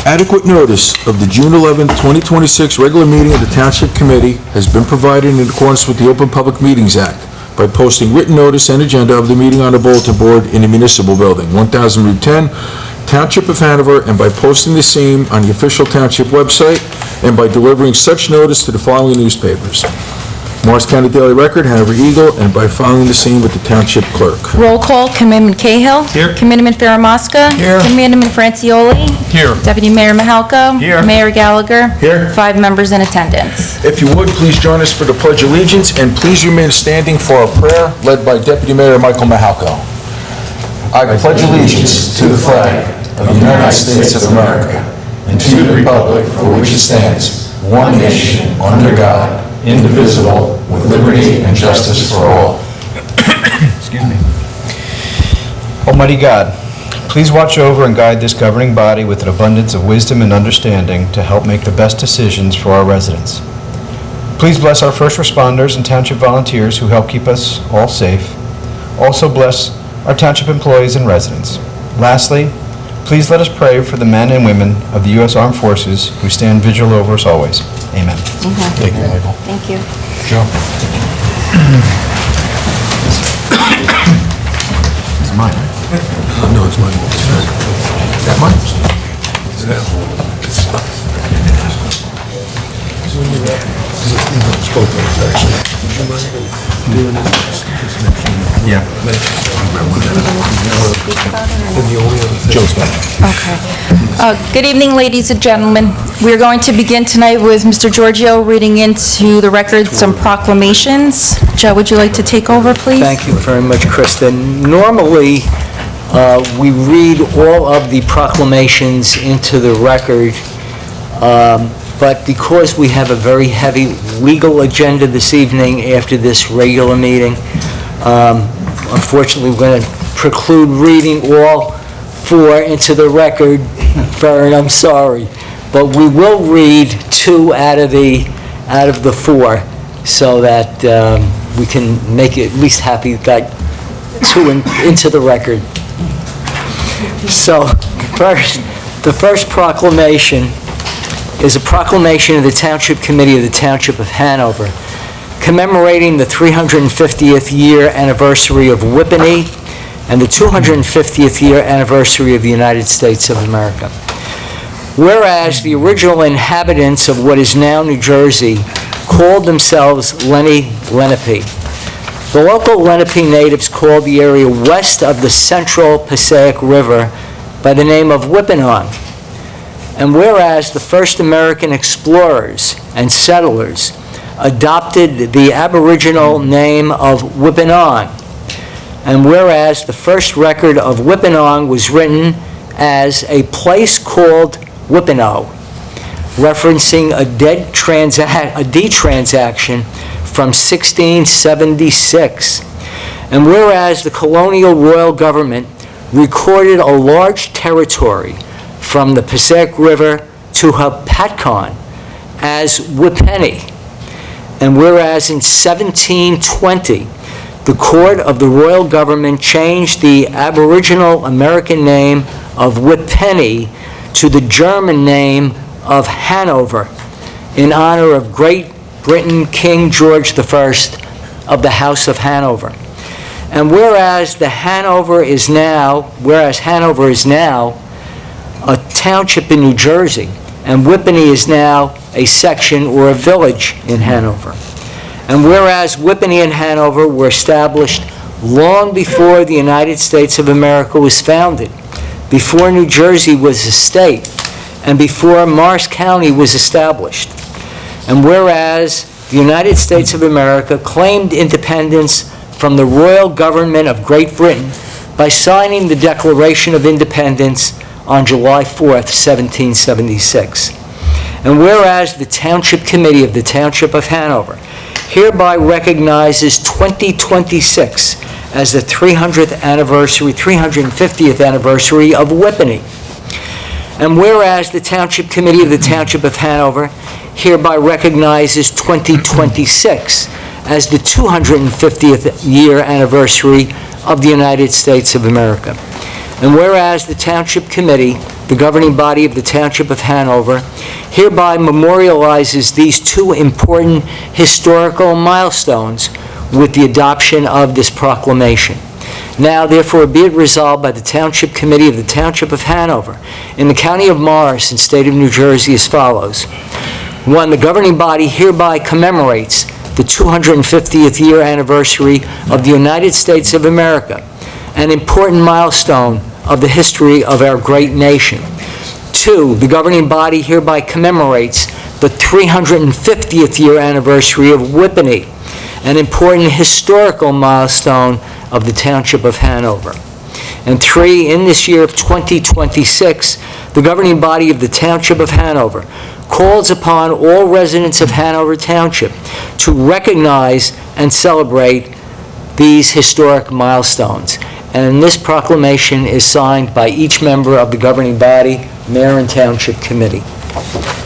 Adequate notice of the June 11, 2026 regular meeting of the Township Committee has been provided in accordance with the Open Public Meetings Act by posting written notice and agenda of the meeting on the bulletin board in the municipal building, 1000 Route 10, Township of Hanover, and by posting the same on the official township website, and by delivering such notice to the following newspapers: Morris County Daily Record, Hanover Eagle, and by filing the same with the township clerk. Roll call, Committeeman Cahill. Here. Committeeman Farramosca. Here. Committeeman Francioli. Here. Deputy Mayor Mahalko. Here. Mayor Gallagher. Here. 5 members in attendance. If you would, please join us for the Pledge of Allegiance, and please remain standing for a prayer led by Deputy Mayor Michael Mahalko. I pledge allegiance to the flag of the United States of America and to the republic for which it stands, one nation, under God, indivisible, with liberty and justice for all. Excuse me. Almighty God, please watch over and guide this governing body with an abundance of wisdom and understanding to help make the best decisions for our residents. Please bless our first responders and township volunteers who help keep us all safe. Also bless our township employees and residents. Lastly, please let us pray for the men and women of the U.S. Armed Forces who stand vigil over us always. Amen. Thank you, Michael. Thank you. Joe? It's mine, right? No, it's mine. Is that mine? Yeah. Joe's got it. Okay. Good evening, ladies and gentlemen. We're going to begin tonight with Mr. Giorgio reading into the record some proclamations. Joe, would you like to take over, please? Thank you very much, Krista. Normally, we read all of the proclamations into the record, but because we have a very heavy legal agenda this evening after this regular meeting, unfortunately, we're going to preclude reading all 4 into the record, Farron, I'm sorry. But we will read 2 out of the 4 so that we can make it at least happy we got 2 into the record. So the first proclamation is a proclamation of the Township Committee of the Township of Hanover commemorating the 350th year anniversary of Whippany and the 250th year anniversary of the United States of America. Whereas the original inhabitants of what is now New Jersey called themselves Lenape. The local Lenape natives called the area west of the central Passaic River by the name of Whippany. And whereas the first American explorers and settlers adopted the Aboriginal name of Whippany, and whereas the first record of Whippany was written as a place called Whippano, referencing a deed transaction from 1676. And whereas the colonial royal government recorded a large territory from the Passaic River to Hopatcong as Whippany. And whereas in 1720, the court of the royal government changed the Aboriginal American name of Whippany to the German name of Hanover in honor of Great Britain King George I of the House of Hanover. And whereas Hanover is now a township in New Jersey, and Whippany is now a section or a village in Hanover. And whereas Whippany and Hanover were established long before the United States of America was founded, before New Jersey was a state, and before Morris County was established. And whereas the United States of America claimed independence from the royal government of Great Britain by signing the Declaration of Independence on July 4th, 1776. And whereas the Township Committee of the Township of Hanover hereby recognizes 2026 as the 350th anniversary of Whippany. And whereas the Township Committee of the Township of Hanover hereby recognizes 2026 as the 250th year anniversary of the United States of America. And whereas the Township Committee, the governing body of the Township of Hanover, hereby memorializes these two important historical milestones with the adoption of this proclamation. Now, therefore, be it resolved by the Township Committee of the Township of Hanover in the County of Morris and State of New Jersey as follows. 1, the governing body hereby commemorates the 250th year anniversary of the United States of America, an important milestone of the history of our great nation. 2, the governing body hereby commemorates the 350th year anniversary of Whippany, an important historical milestone of the Township of Hanover. And 3, in this year of 2026, the governing body of the Township of Hanover calls upon all residents of Hanover Township to recognize and celebrate these historic milestones. And this proclamation is signed by each member of the governing body, mayor, and township committee.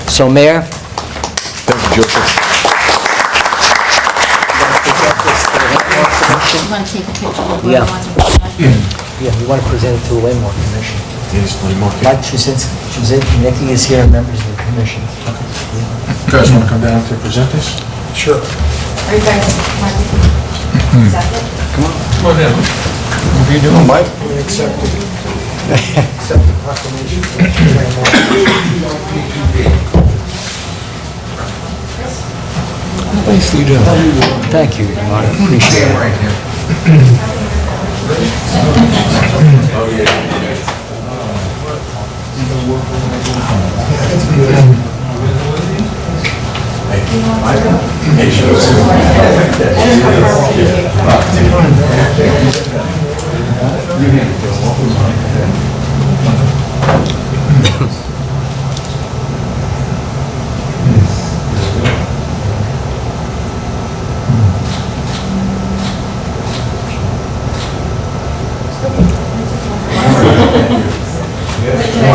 So, Mayor? Thank you, Joseph. You want to take a picture of Yeah. whoever wants to present? Yeah, we want to present it to the Waymore Commission. Yes, Mike. Mike Trzynski is here, and members of the commission. You guys want to come down to present this? Sure. Are you guys, accept it? Come on down. What are you doing, Mike? Nicely done. Thank you, Your Honor. Appreciate it. Right here.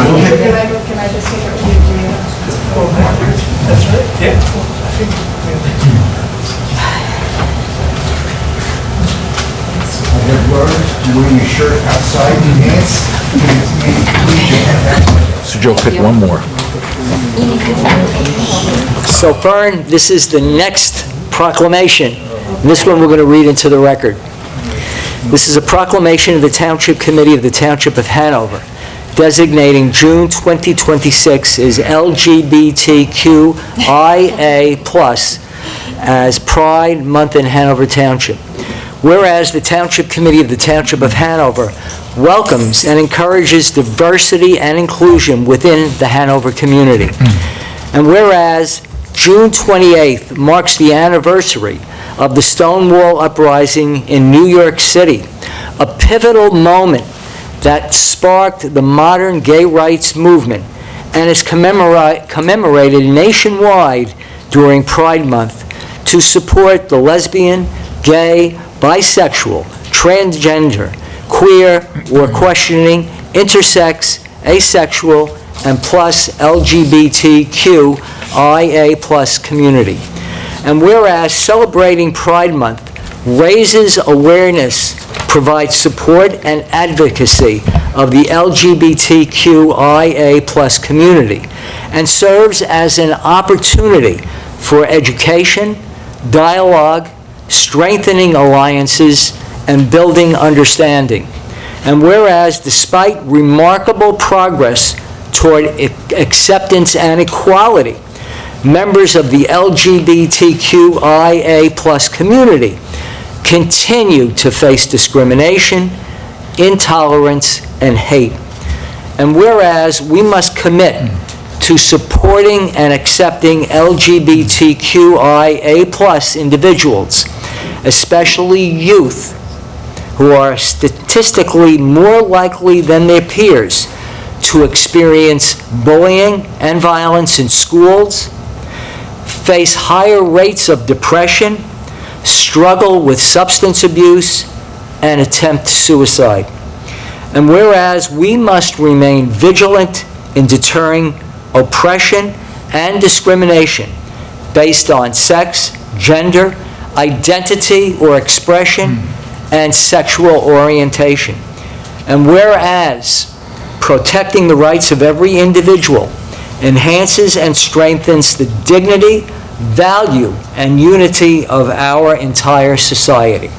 Can I just take a few? That's right, yeah. Wearing your shirt outside your pants. So Joe, pick one more. So, Fern, this is the next proclamation. And this one we're going to read into the record. This is a proclamation of the Township Committee of the Township of Hanover, designating June 2026 as LGBTQIA+ as Pride Month in Hanover Township. Whereas the Township Committee of the Township of Hanover welcomes and encourages diversity and inclusion within the Hanover community. And whereas June 28th marks the anniversary of the Stonewall Uprising in New York City, a pivotal moment that sparked the modern gay rights movement and is commemorated nationwide during Pride Month to support the lesbian, gay, bisexual, transgender, queer or questioning, intersex, asexual, and plus LGBTQIA+ community. And whereas celebrating Pride Month raises awareness, provides support and advocacy of the LGBTQIA+ community, and serves as an opportunity for education, dialogue, strengthening alliances, and building understanding. And whereas despite remarkable progress toward acceptance and equality, members of the LGBTQIA+ community continue to face discrimination, intolerance, and hate. And whereas we must commit to supporting and accepting LGBTQIA+ individuals, especially youth, who are statistically more likely than their peers to experience bullying and violence in schools, face higher rates of depression, struggle with substance abuse, and attempt suicide. And whereas we must remain vigilant in deterring oppression and discrimination based on sex, gender, identity or expression, and sexual orientation. And whereas protecting the rights of every individual enhances and strengthens the dignity, value, and unity of our entire society.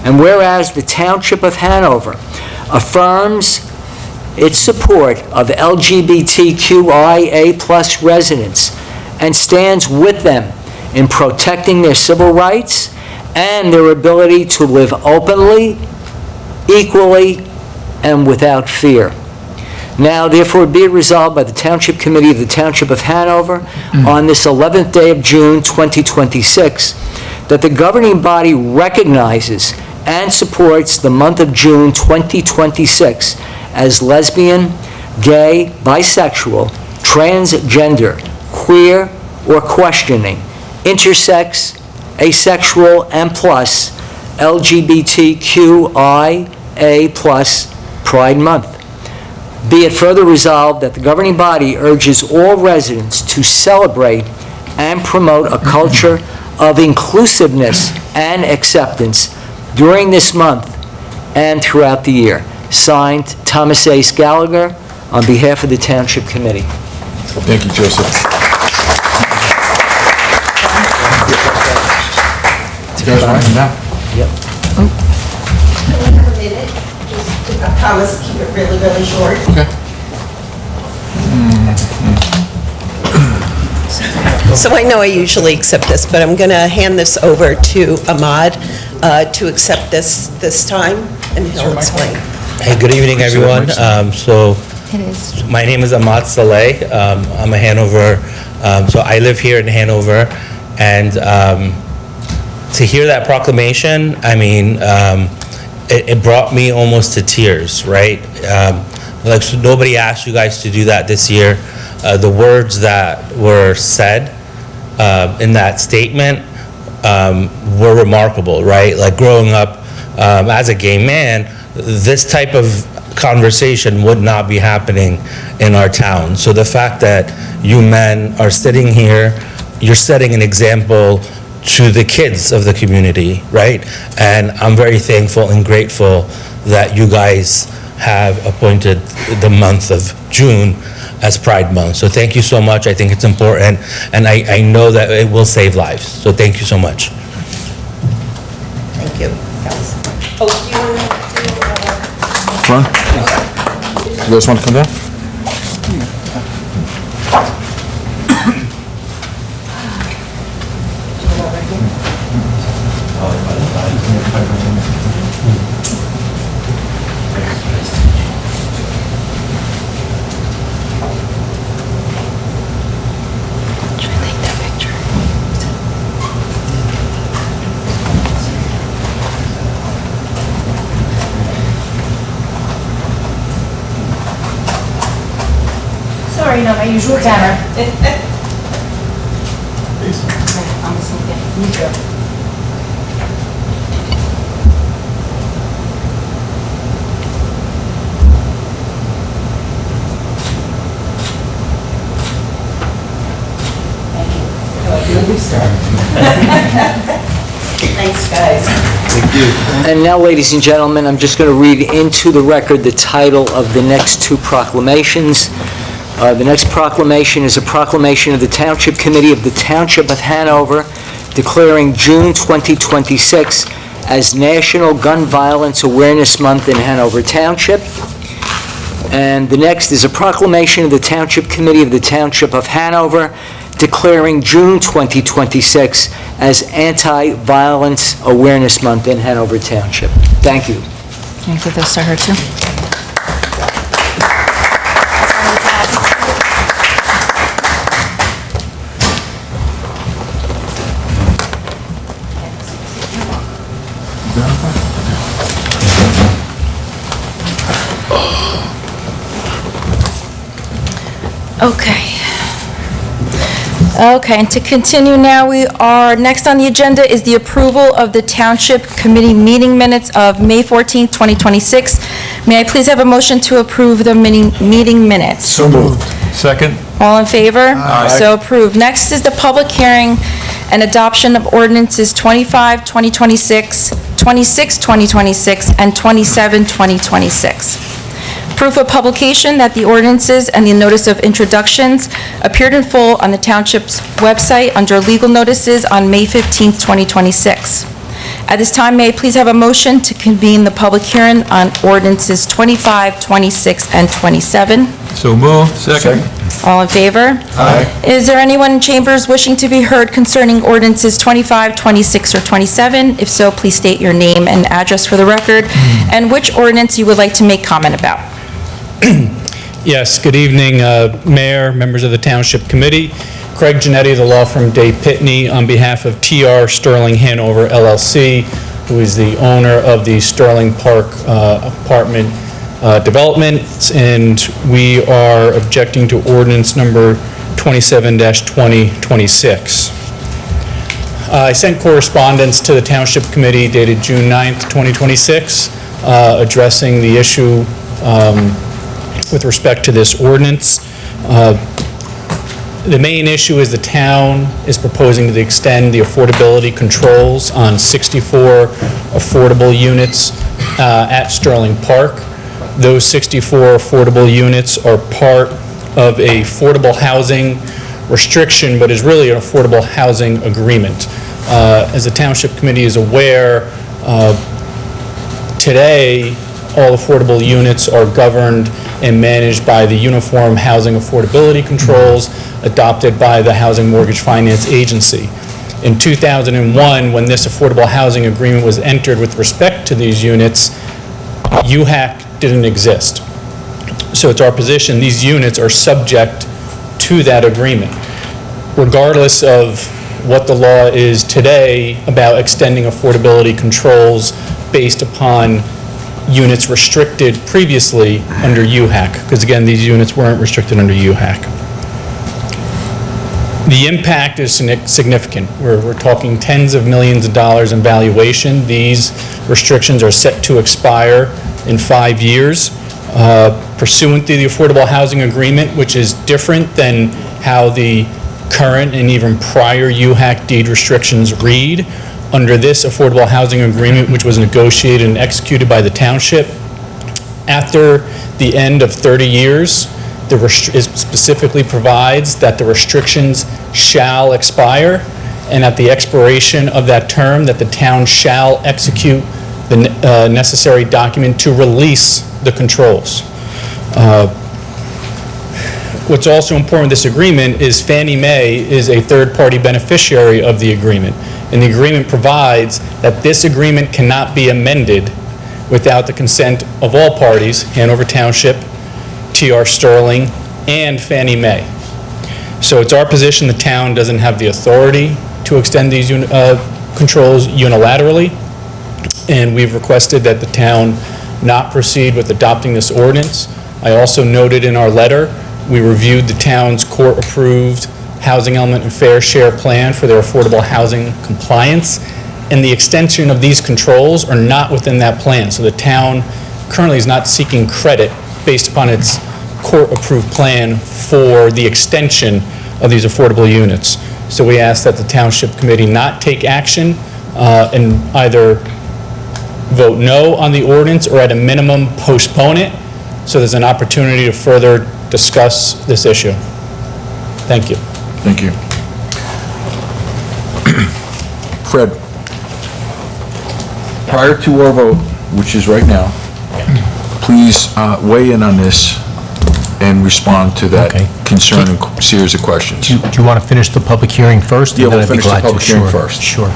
And whereas the Township of Hanover affirms its support of LGBTQIA+ residents and stands with them in protecting their civil rights and their ability to live openly, equally, and without fear. Now, therefore, be it resolved by the Township Committee of the Township of Hanover on this 11th day of June 2026 that the governing body recognizes and supports the month of June 2026 as lesbian, gay, bisexual, transgender, queer, or questioning, intersex, asexual, and plus LGBTQIA+ Pride Month. Be it further resolved that the governing body urges all residents to celebrate and promote a culture of inclusiveness and acceptance during this month and throughout the year. Signed, Thomas Ace Gallagher, on behalf of the Township Committee. Thank you, Joseph. You guys want to come down? Yep. Can we have a minute? Just, I promise, keep it really, really short. Okay. So I know I usually accept this, but I'm going to hand this over to Ahmad to accept this time, and he'll explain. Hey, good evening, everyone. It is. My name is Ahmad Saleh. I'm a Hanover, so I live here in Hanover, and to hear that proclamation, I mean, it brought me almost to tears, right? Like, so nobody asked you guys to do that this year. The words that were said in that statement were remarkable, right? Like, growing up as a gay man, this type of conversation would not be happening in our town. So the fact that you men are sitting here, you're setting an example to the kids of the community, right? And I'm very thankful and grateful that you guys have appointed the month of June as Pride Month. So thank you so much. I think it's important, and I know that it will save lives. So thank you so much. Thank you, guys. Oh, do you want to Ron? You guys want to come down? Sorry, not my usual camera. Thanks, guys. And now, ladies and gentlemen, I'm just going to read into the record the title of the next two proclamations. The next proclamation is a proclamation of the Township Committee of the Township of Hanover declaring June 2026 as National Gun Violence Awareness Month in Hanover Township. And the next is a proclamation of the Township Committee of the Township of Hanover declaring June 2026 as Anti-Violence Awareness Month in Hanover Township. Thank you. Can I give those to her too? Okay. Okay, and to continue now, next on the agenda is the approval of the Township Committee meeting minutes of May 14th, 2026. May I please have a motion to approve the meeting minutes? So moved. Second? All in favor? So approved. Next is the public hearing and adoption of ordinances 25, 2026, 26, 2026, and 27, 2026. Proof of publication that the ordinances and the notice of introductions appeared in full on the Township's website under legal notices on May 15th, 2026. At this time, may I please have a motion to convene the public hearing on ordinances 25, 26, and 27? So moved. Second. All in favor? Aye. Is there anyone in chambers wishing to be heard concerning ordinances 25, 26, or 27? If so, please state your name and address for the record, and which ordinance you would like to make comment about. Yes, good evening, Mayor, members of the Township Committee. Craig Genetti, the law firm Day Pitney, on behalf of TR Sterling Hanover LLC, who is the owner of the Sterling Park apartment developments, and we are objecting to ordinance number 27-2026. I sent correspondence to the Township Committee dated June 9th, 2026, addressing the issue with respect to this ordinance. The main issue is the town is proposing to extend the affordability controls on 64 affordable units at Sterling Park. Those 64 affordable units are part of a affordable housing restriction, but is really an affordable housing agreement. As the Township Committee is aware, today, all affordable units are governed and managed by the Uniform Housing Affordability Controls adopted by the Housing Mortgage Finance Agency. In 2001, when this affordable housing agreement was entered with respect to these units, UHAC didn't exist. So it's our position these units are subject to that agreement. Regardless of what the law is today about extending affordability controls based upon units restricted previously under UHAC, because again, these units weren't restricted under UHAC. The impact is significant. We're talking tens of millions of dollars in valuation. These restrictions are set to expire in 5 years. Pursuant to the Affordable Housing Agreement, which is different than how the current and even prior UHAC deed restrictions read, under this Affordable Housing Agreement, which was negotiated and executed by the township, after the end of 30 years, it specifically provides that the restrictions shall expire, and at the expiration of that term, that the town shall execute the necessary document to release the controls. What's also important in this agreement is Fannie Mae is a third-party beneficiary of the agreement. And the agreement provides that this agreement cannot be amended without the consent of all parties, Hanover Township, TR Sterling, and Fannie Mae. So it's our position the town doesn't have the authority to extend these controls unilaterally, and we've requested that the town not proceed with adopting this ordinance. I also noted in our letter, we reviewed the town's court-approved housing element and fair share plan for their affordable housing compliance, and the extension of these controls are not within that plan. So the town currently is not seeking credit based upon its court-approved plan for the extension of these affordable units. So we ask that the Township Committee not take action and either vote no on the ordinance or at a minimum postpone it so there's an opportunity to further discuss this issue. Thank you. Thank you. Fred, prior to our vote, which is right now, please weigh in on this and respond to that Okay. concern and series of questions. Do you want to finish the public hearing first? Yeah, And then we'll I'd be finish the glad to. public hearing Sure, first. Sure.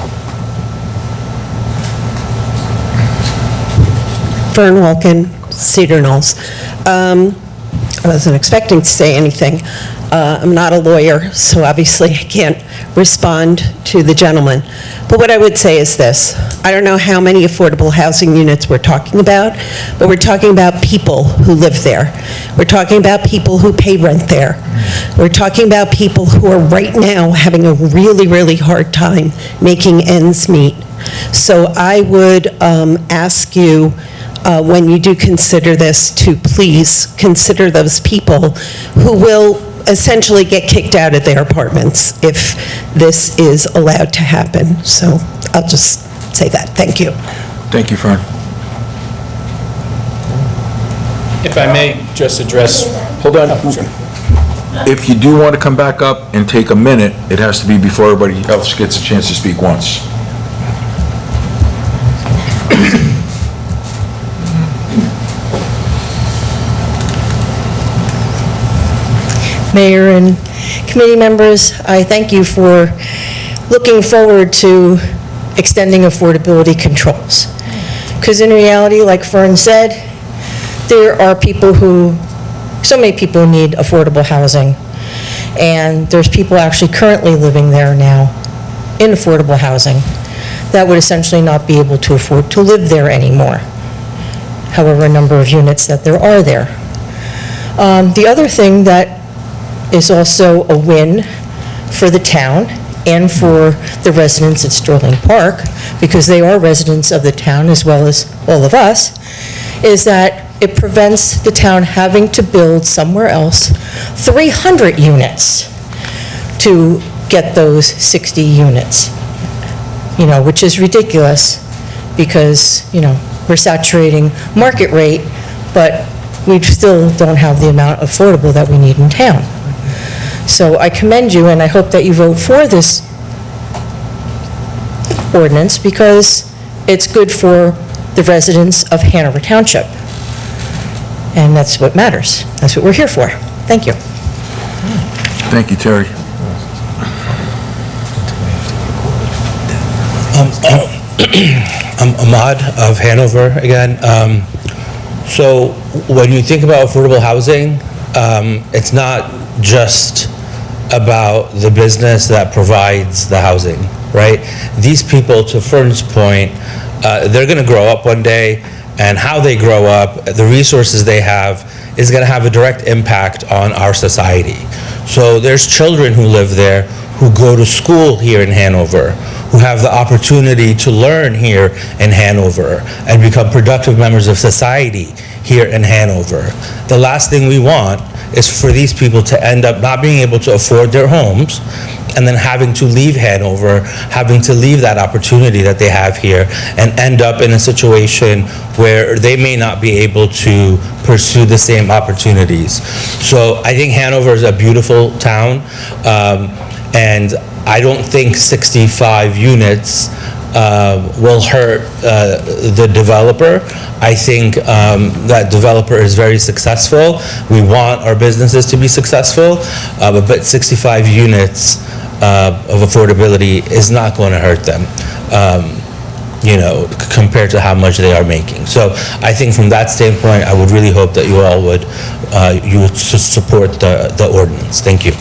Fern Wilkin, Cedar Knolls. I wasn't expecting to say anything. I'm not a lawyer, so obviously I can't respond to the gentleman. But what I would say is this. I don't know how many affordable housing units we're talking about, but we're talking about people who live there. We're talking about people who pay rent there. We're talking about people who are right now having a really, really hard time making ends meet. So I would ask you, when you do consider this, to please consider those people who will essentially get kicked out of their apartments if this is allowed to happen. So I'll just say that. Thank you. Thank you, Fern. If I may just address... Hold on. If you do want to come back up and take a minute, it has to be before everybody else gets a chance to speak once. Mayor and committee members, I thank you for looking forward to extending affordability controls. Because in reality, like Fern said, there are people who, so many people need affordable housing. And there's people actually currently living there now in affordable housing that would essentially not be able to afford to live there anymore, however number of units that there are there. The other thing that is also a win for the town and for the residents at Sterling Park, because they are residents of the town as well as all of us, is that it prevents the town having to build somewhere else 300 units to get those 60 units, which is ridiculous because, we're saturating market rate, but we still don't have the amount of affordable that we need in town. So I commend you, and I hope that you vote for this ordinance because it's good for the residents of Hanover Township. And that's what matters. That's what we're here for. Thank you. Thank you, Terry. I'm Ahmad of Hanover again. So when you think about affordable housing, it's not just about the business that provides the housing, right? These people, to Fern's point, they're going to grow up one day, and how they grow up, the resources they have, is going to have a direct impact on our society. So there's children who live there, who go to school here in Hanover, who have the opportunity to learn here in Hanover and become productive members of society here in Hanover. The last thing we want is for these people to end up not being able to afford their homes and then having to leave Hanover, having to leave that opportunity that they have here and end up in a situation where they may not be able to pursue the same opportunities. So I think Hanover is a beautiful town, and I don't think 65 units will hurt the developer. I think that developer is very successful. We want our businesses to be successful, but 65 units of affordability is not going to hurt them, compared to how much they are making. So I think from that standpoint, I would really hope that you all would support the ordinance. Thank you.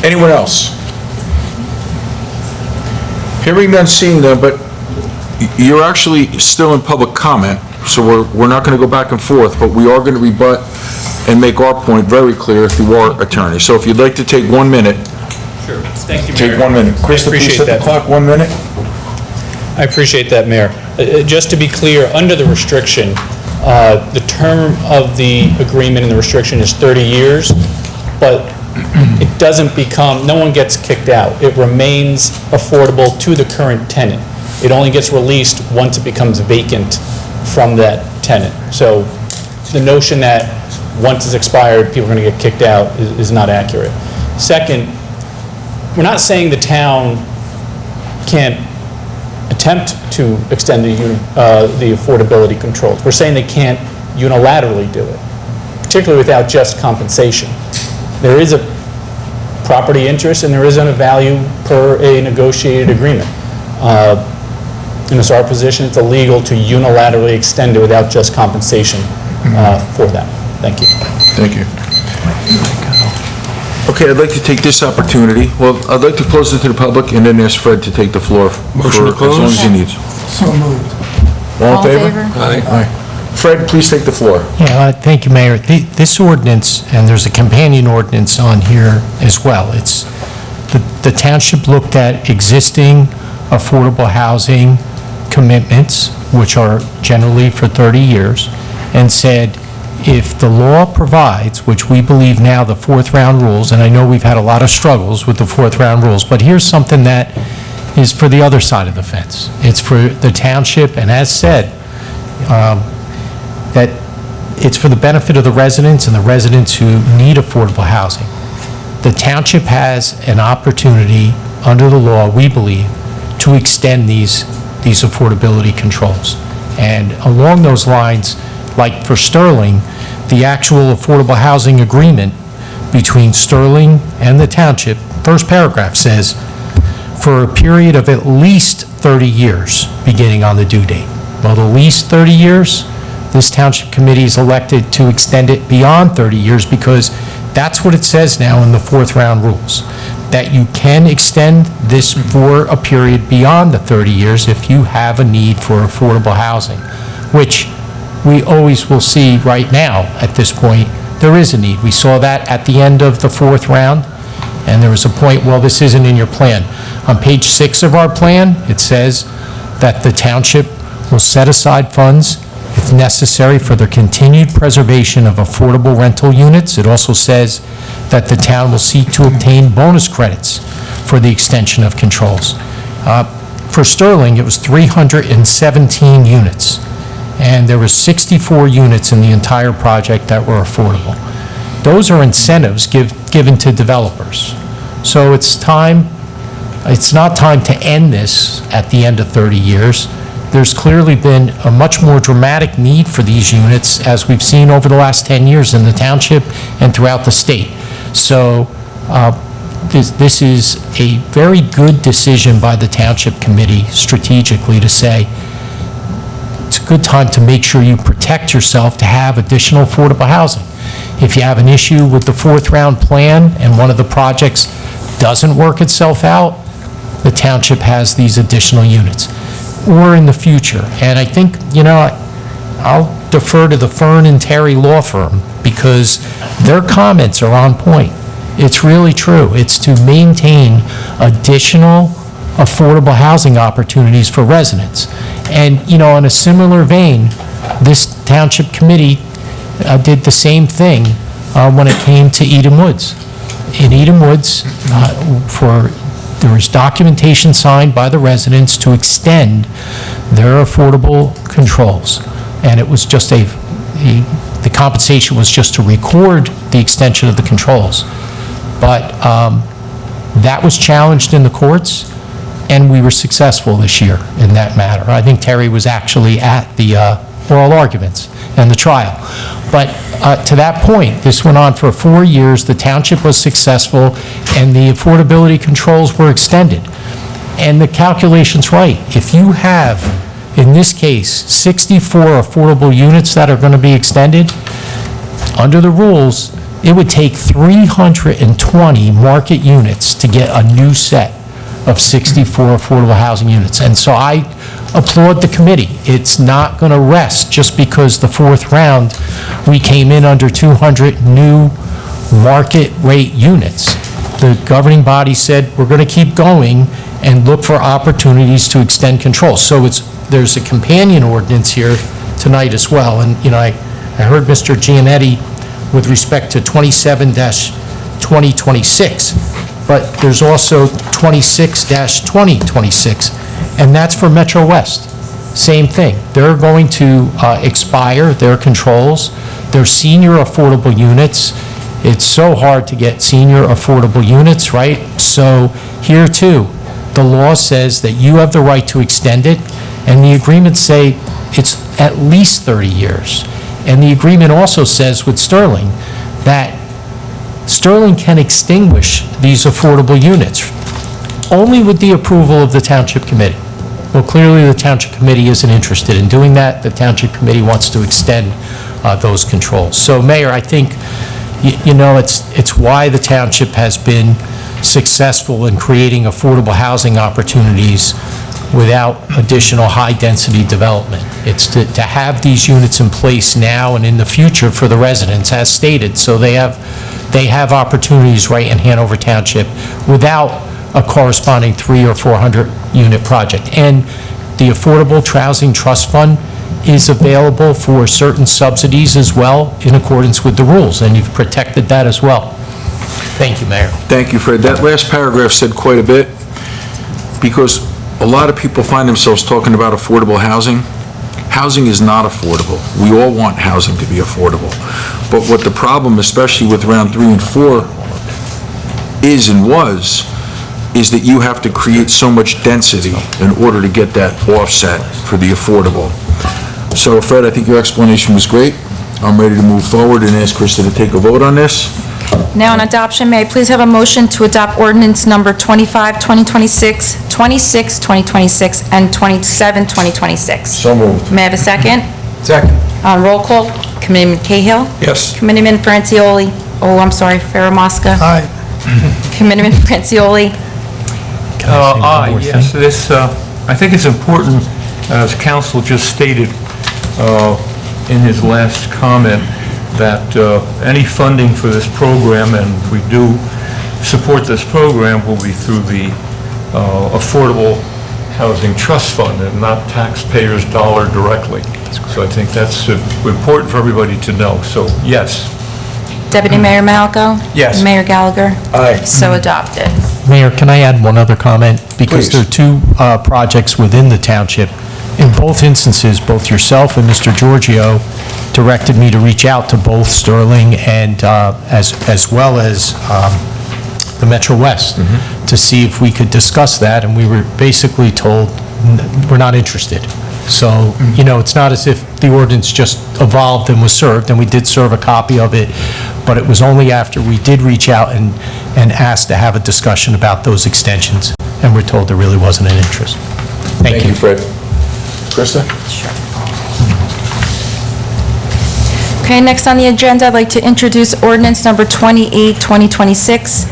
Anyone else? Hearing none, seeing none, but you're actually still in public comment, so we're not going to go back and forth, but we are going to rebut and make our point very clear through our attorney. So if you'd like to take 1 minute. Sure. Thank you, Mayor. Take 1 minute. Krista, please set the clock 1 minute. I appreciate that, Mayor. Just to be clear, under the restriction, the term of the agreement and the restriction is 30 years, but it doesn't become, no one gets kicked out. It remains affordable to the current tenant. It only gets released once it becomes vacant from that tenant. So the notion that once it's expired, people are going to get kicked out is not accurate. Second, we're not saying the town can't attempt to extend the affordability controls. We're saying they can't unilaterally do it, particularly without just compensation. There is a property interest and there is a value per a negotiated agreement. And it's our position, it's illegal to unilaterally extend it without just compensation for that. Thank you. Thank you. Okay, I'd like to take this opportunity, well, I'd like to close it to the public and then ask Fred to take the floor Motion to for as long as he needs. So moved. All in favor? Aye. Fred, please take the floor. Yeah, thank you, Mayor. This ordinance, and there's a companion ordinance on here as well. It's, the township looked at existing affordable housing commitments, which are generally for 30 years, and said, if the law provides, which we believe now the fourth round rules, and I know we've had a lot of struggles with the fourth round rules, but here's something that is for the other side of the fence. It's for the township, and as said, that it's for the benefit of the residents and the residents who need affordable housing. The township has an opportunity under the law, we believe, to extend these affordability controls. And along those lines, like for Sterling, the actual affordable housing agreement between Sterling and the township, first paragraph says, for a period of at least 30 years, beginning on the due date. Well, at least 30 years, this township committee is elected to extend it beyond 30 years because that's what it says now in the fourth round rules, that you can extend this for a period beyond the 30 years if you have a need for affordable housing, which we always will see right now at this point. There is a need. We saw that at the end of the fourth round, and there was a point, well, this isn't in your plan. On page 6 of our plan, it says that the township will set aside funds if necessary for the continued preservation of affordable rental units. It also says that the town will seek to obtain bonus credits for the extension of controls. For Sterling, it was 317 units, and there were 64 units in the entire project that were affordable. Those are incentives given to developers. So it's not time to end this at the end of 30 years. There's clearly been a much more dramatic need for these units, as we've seen over the last 10 years in the township and throughout the state. So this is a very good decision by the township committee strategically to say, it's a good time to make sure you protect yourself to have additional affordable housing. If you have an issue with the fourth round plan and one of the projects doesn't work itself out, the township has these additional units. Or in the future. And I think, I'll defer to the Fern and Terry law firm because their comments are on point. It's really true. It's to maintain additional affordable housing opportunities for residents. And, in a similar vein, this township committee did the same thing when it came to Eden Woods. In Eden Woods, there was documentation signed by the residents to extend their affordable controls. And it was just the compensation was just to record the extension of the controls. But that was challenged in the courts, and we were successful this year in that matter. I think Terry was actually at the oral arguments and the trial. But to that point, this went on for 4 years. The township was successful, and the affordability controls were extended. And the calculation's right. If you have, in this case, 64 affordable units that are going to be extended, under the rules, it would take 320 market units to get a new set of 64 affordable housing units. And so I applaud the committee. It's not going to rest just because the fourth round, we came in under 200 new market rate units. The governing body said, we're going to keep going and look for opportunities to extend control. So there's a companion ordinance here tonight as well. And, I heard Mr. Gianetti with respect to 27-2026, but there's also 26-2026, and that's for Metro West. Same thing. They're going to expire their controls. They're senior affordable units. It's so hard to get senior affordable units, right? So here too, the law says that you have the right to extend it, and the agreements say it's at least 30 years. And the agreement also says with Sterling that Sterling can extinguish these affordable units only with the approval of the Township Committee. Well, clearly the Township Committee isn't interested in doing that. The Township Committee wants to extend those controls. So, Mayor, I think, it's why the Township has been successful in creating affordable housing opportunities without additional high-density development. It's to have these units in place now and in the future for the residents, as stated, so they have opportunities right in Hanover Township without a corresponding 300 or 400 unit project. And the Affordable Housing Trust Fund is available for certain subsidies as well in accordance with the rules, and you've protected that as well. Thank you, Mayor. Thank you, Fred. That last paragraph said quite a bit, because a lot of people find themselves talking about affordable housing. Housing is not affordable. We all want housing to be affordable. But what the problem, especially with round 3 and 4, is and was, is that you have to create so much density in order to get that offset for the affordable. So, Fred, I think your explanation was great. I'm ready to move forward and ask Krista to take a vote on this. Now on adoption, may I please have a motion to adopt ordinance number 25, 2026, 26, 2026, and 27, 2026? So moved. May I have a second? Second. On roll call, Committeeman Cahill? Yes. Committeeman Francioli? Oh, I'm sorry, Farah. Aye. Committeeman Francioli? Aye, Yes, this, I think it's important, as council just stated in his last comment, that any funding for this program, and we do support this program, will be through the Affordable Housing Trust Fund and not taxpayers' dollar directly. So I think that's important for everybody to know. So, yes. Deputy Mayor Malco? Yes. Mayor Gallagher? Aye. So adopted. Mayor, can I add one other comment? Because Please. there are 2 projects within the township. In both instances, both yourself and Mr. Giorgio directed me to reach out to both Sterling and as well as the Metro West to see if we could discuss that, and we were basically told, we're not interested. So, you know, it's not as if the ordinance just evolved and was served, and we did serve a copy of it, but it was only after we did reach out and asked to have a discussion about those extensions, and we're told there really wasn't an interest. Thank you. Fred. Krista? Okay, next on the agenda, I'd like to introduce ordinance number 28, 2026.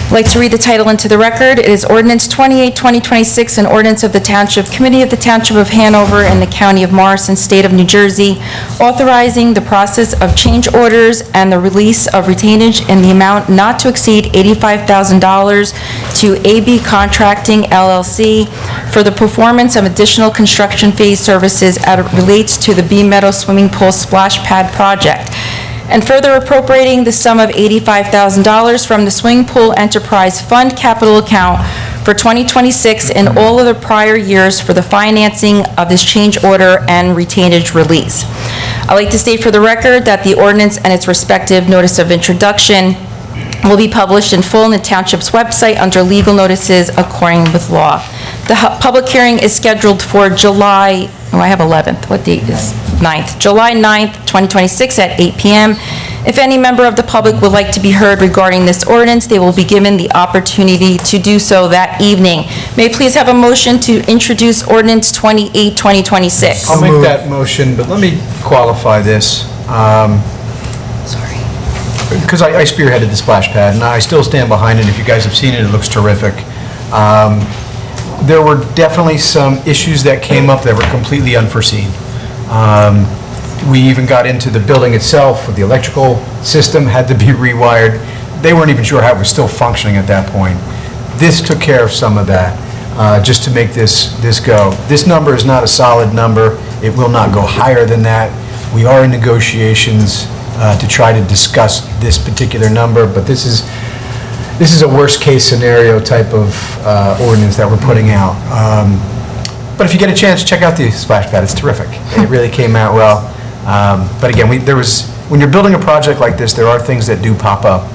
I'd like to read the title into the record. It is ordinance 28, 2026, an ordinance of the Township Committee of the Township of Hanover and the County of Morrison, State of New Jersey, authorizing the process of change orders and the release of retainage in the amount not to exceed $85,000 to AB Contracting LLC for the performance of additional construction phase services as it relates to the Beam Meadow Swimming Pool Splash Pad project, and further appropriating the sum of $85,000 from the Swimming Pool Enterprise Fund capital account for 2026 and all of the prior years for the financing of this change order and retainage release. I'd like to state for the record that the ordinance and its respective notice of introduction will be published in full on the Township's website under legal notices according with law. The public hearing is scheduled for July, I have 11th, what date is 9th? July 9th, 2026 at 8 p.m. If any member of the public would like to be heard regarding this ordinance, they will be given the opportunity to do so that evening. May I please have a motion to introduce ordinance 28, 2026? I'll make that motion, but let me qualify this. Sorry. Because I spearheaded the splash pad, and I still stand behind it. If you guys have seen it, it looks terrific. There were definitely some issues that came up that were completely unforeseen. We even got into the building itself, with the electrical system had to be rewired. They weren't even sure how it was still functioning at that point. This took care of some of that, just to make this go. This number is not a solid number. It will not go higher than that. We are in negotiations to try to discuss this particular number, but this is a worst-case scenario type of ordinance that we're putting out. But if you get a chance, check out the splash pad. It's terrific. It really came out well. But again, when you're building a project like this, there are things that do pop up,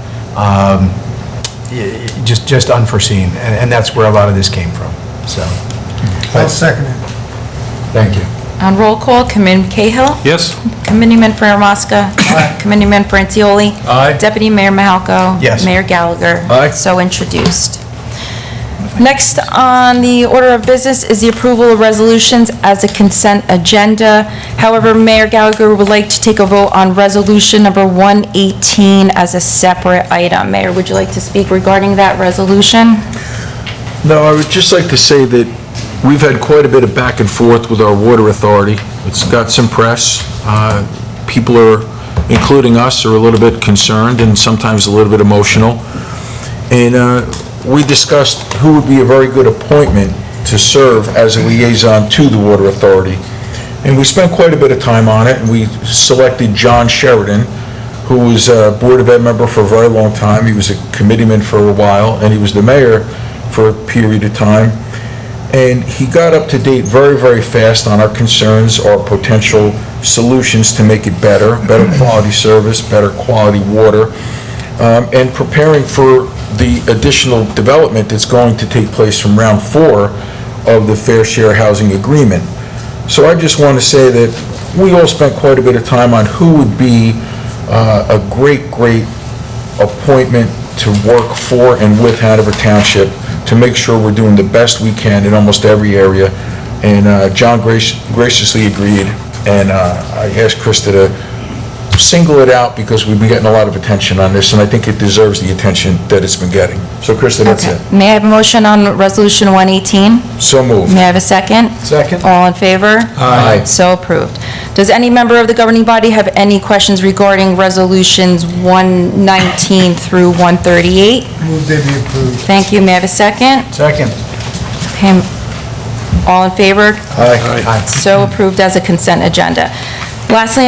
just unforeseen, and that's where a lot of this came from. So, I'll second it. thank you. On roll call, Committeeman Cahill? Yes. Committeeman Farah. Committeeman Francioli? Aye. Deputy Mayor Mahalko? Yes. Mayor Gallagher? Aye. So introduced. Next on the order of business is the approval of resolutions as a consent agenda. However, Mayor Gallagher would like to take a vote on resolution number 118 as a separate item. Mayor, would you like to speak regarding that resolution? No, I would just like to say that we've had quite a bit of back and forth with our water authority. It's got some press. People are, including us, are a little bit concerned and sometimes a little bit emotional. And we discussed who would be a very good appointment to serve as a liaison to the water authority. And we spent quite a bit of time on it, and we selected John Sheridan, who was a Board of Ed member for a very long time. He was a committeeman for a while, and he was the mayor for a period of time. And he got up to date very, very fast on our concerns, our potential solutions to make it better quality service, better quality water, and preparing for the additional development that's going to take place from round 4 of the Fair Share Housing Agreement. So I just want to say that we all spent quite a bit of time on who would be a great appointment to work for and with Hanover Township to make sure we're doing the best we can in almost every area. And John graciously agreed, and I asked Krista to single it out because we've been getting a lot of attention on this, and I think it deserves the attention that it's been getting. So Krista, that's Okay. it. May I have a motion on Resolution 118? So moved. May I have a second? Second. All in favor? Aye. So approved. Does any member of the governing body have any questions regarding Resolutions 119 through 138? Move they be approved. Thank you. May I have a second? Second. Okay. All in favor? Aye. So approved as a consent agenda. Lastly,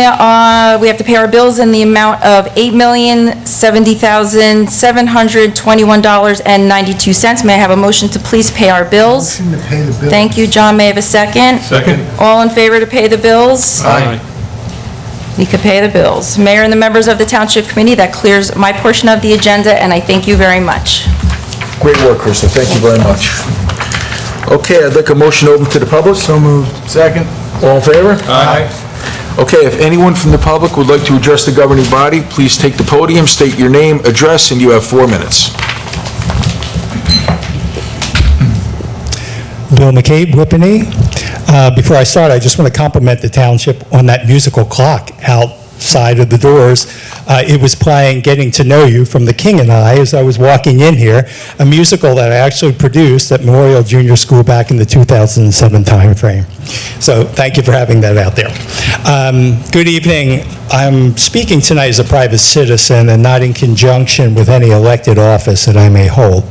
we have to pay our bills in the amount of $8,070,721.92. May I have a motion to please pay our bills? Motion to pay the bills. Thank you, John. May I have a second? Second. All in favor to pay the bills? Aye. We could pay the bills. Mayor and the members of the Township Committee, that clears my portion of the agenda, and I thank you very much. Great work, Krista. Thank you very much. Okay, I'd like a motion open to the public. So moved. Second. All in favor? Aye. Okay, if anyone from the public would like to address the governing body, please take the podium, state your name, address, and you have 4 minutes. Bill McCabe, Whippany. Before I start, I just want to compliment the township on that musical clock outside of the doors. It was playing Getting to Know You from The King and I as I was walking in here, a musical that I actually produced at Memorial Junior School back in the 2007 timeframe. So thank you for having that out there. Good evening. I'm speaking tonight as a private citizen and not in conjunction with any elected office that I may hold.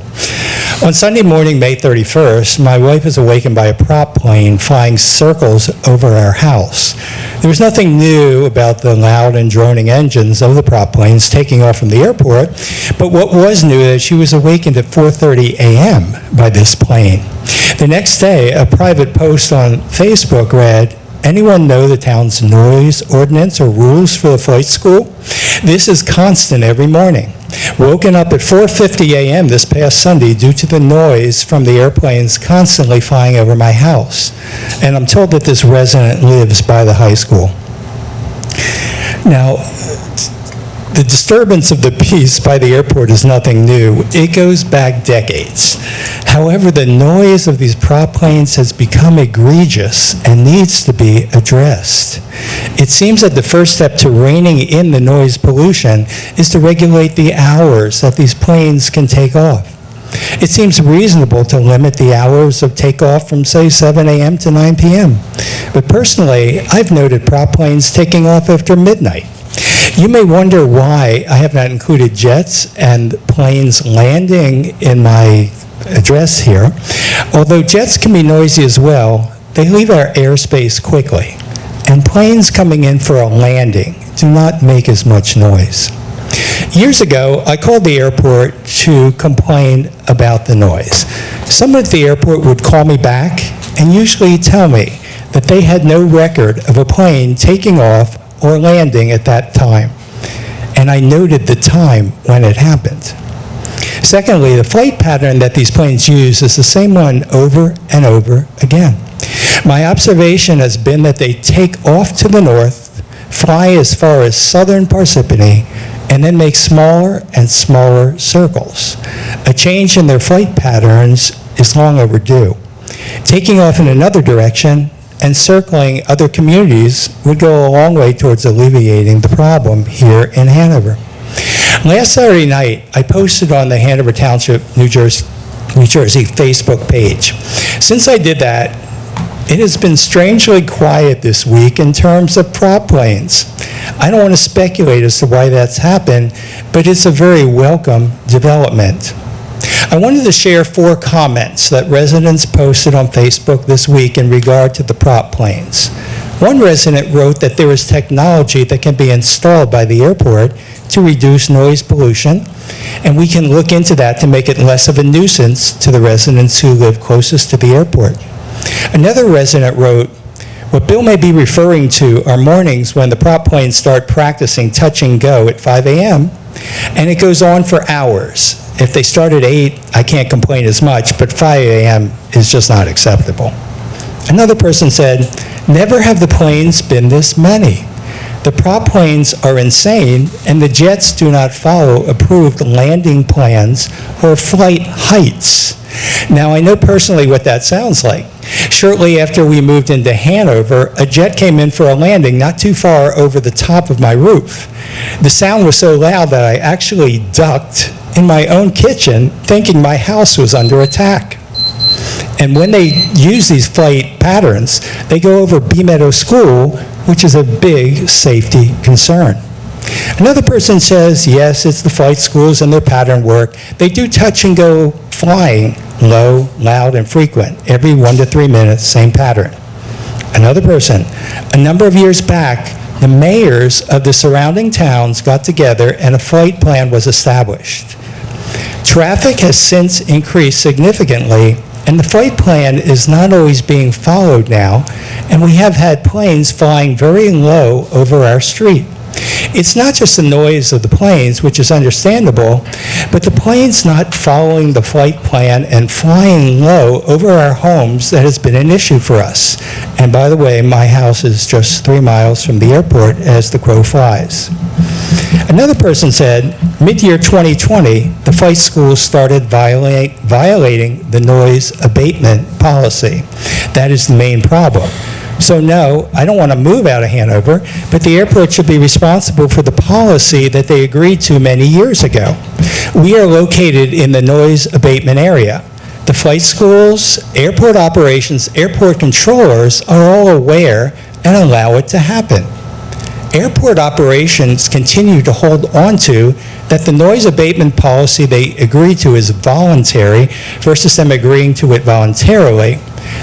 On Sunday morning, May 31st, my wife was awakened by a prop plane flying circles over our house. There was nothing new about the loud and droning engines of the prop planes taking off from the airport, but what was new is that she was awakened at 4:30 a.m. by this plane. The next day, a private post on Facebook read, "Anyone know the town's noise ordinance or rules for the flight school? This is constant every morning. Woken up at 4:50 a.m. this past Sunday due to the noise from the airplanes constantly flying over my house." And I'm told that this resident lives by the high school. Now, the disturbance of the peace by the airport is nothing new. It goes back decades. However, the noise of these prop planes has become egregious and needs to be addressed. It seems that the first step to reining in the noise pollution is to regulate the hours that these planes can take off. It seems reasonable to limit the hours of takeoff from, say, 7 a.m. to 9 p.m. But personally, I've noted prop planes taking off after midnight. You may wonder why I have not included jets and planes landing in my address here. Although jets can be noisy as well, they leave our airspace quickly, and planes coming in for a landing do not make as much noise. Years ago, I called the airport to complain about the noise. Someone at the airport would call me back and usually tell me that they had no record of a plane taking off or landing at that time. And I noted the time when it happened. Secondly, the flight pattern that these planes use is the same one over and over again. My observation has been that they take off to the north, fly as far as southern Parsippany, and then make smaller and smaller circles. A change in their flight patterns is long overdue. Taking off in another direction and circling other communities would go a long way towards alleviating the problem here in Hanover. Last Saturday night, I posted on the Hanover Township, New Jersey Facebook page. Since I did that, it has been strangely quiet this week in terms of prop planes. I don't want to speculate as to why that's happened, but it's a very welcome development. I wanted to share 4 comments that residents posted on Facebook this week in regard to the prop planes. One resident wrote that there is technology that can be installed by the airport to reduce noise pollution, and we can look into that to make it less of a nuisance to the residents who live closest to the airport. Another resident wrote, "What Bill may be referring to are mornings when the prop planes start practicing touch and go at 5 a.m., and it goes on for hours. If they start at 8, I can't complain as much, but 5 a.m. is just not acceptable." Another person said, "Never have the planes been this many. The prop planes are insane, and the jets do not follow approved landing plans or flight heights." Now, I know personally what that sounds like. Shortly after we moved into Hanover, a jet came in for a landing not too far over the top of my roof. The sound was so loud that I actually ducked in my own kitchen, thinking my house was under attack. And when they use these flight patterns, they go over Bee Meadow School, which is a big safety concern. Another person says, yes, it's the flight schools and their pattern work. They do touch and go flying, low, loud, and frequent, every 1 to 3 minutes, same pattern. Another person, a number of years back, the mayors of the surrounding towns got together and a flight plan was established. Traffic has since increased significantly, and the flight plan is not always being followed now, and we have had planes flying very low over our street. It's not just the noise of the planes, which is understandable, but the planes not following the flight plan and flying low over our homes that has been an issue for us. And by the way, my house is just 3 miles from the airport as the crow flies. Another person said, mid-year 2020, the flight schools started violating the noise abatement policy. That is the main problem. So no, I don't want to move out of Hanover, but the airport should be responsible for the policy that they agreed to many years ago. We are located in the noise abatement area. The flight schools, airport operations, airport controllers are all aware and allow it to happen. Airport operations continue to hold on to that the noise abatement policy they agreed to is voluntary versus them agreeing to it voluntarily.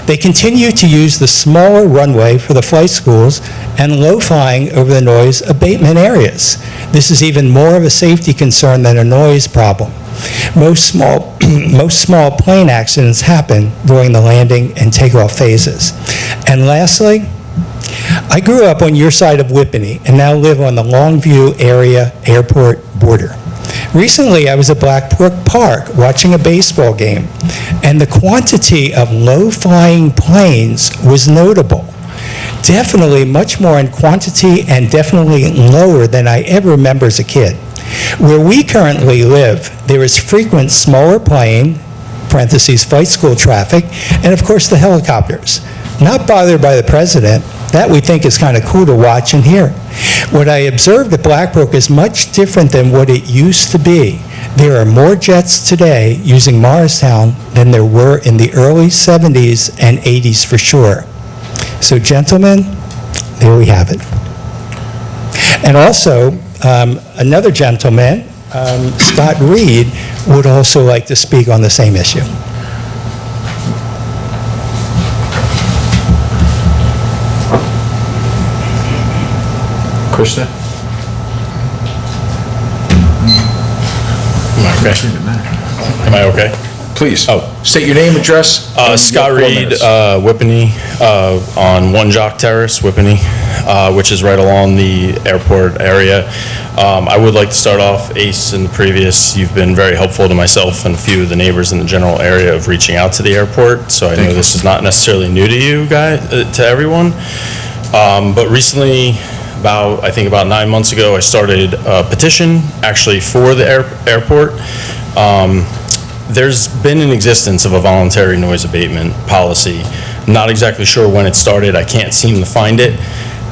They continue to use the smaller runway for the flight schools and low flying over the noise abatement areas. This is even more of a safety concern than a noise problem. Most small plane accidents happen during the landing and takeoff phases. And lastly, I grew up on your side of Whippany and now live on the Longview area airport border. Recently, I was at Black Brook Park watching a baseball game, and the quantity of low-flying planes was notable. Definitely much more in quantity and definitely lower than I ever remember as a kid. Where we currently live, there is frequent smaller plane, parentheses, flight school traffic, and of course the helicopters. Not bothered by the president. That we think is kind of cool to watch and hear. What I observed at Blackbrook is much different than what it used to be. There are more jets today using Morristown than there were in the early 70s and 80s for sure. So gentlemen, there we have it. And also, another gentleman, Scott Reed, would also like to speak on the same issue. Krista? Am I okay? Am I okay? Please. Oh. State your name, address. and Scott your 4 Reed, minutes. Whippany, on One Jock Terrace, Whippany, which is right along the airport area. I would like to start off, Ace, in the previous, you've been very helpful to myself and a few of the neighbors in the general area of reaching out to the airport, so I know this is not necessarily new to you guys, to everyone. But recently, I think about 9 months ago, I started a petition actually for the airport. There's been an existence of a voluntary noise abatement policy. Not exactly sure when it started. I can't seem to find it,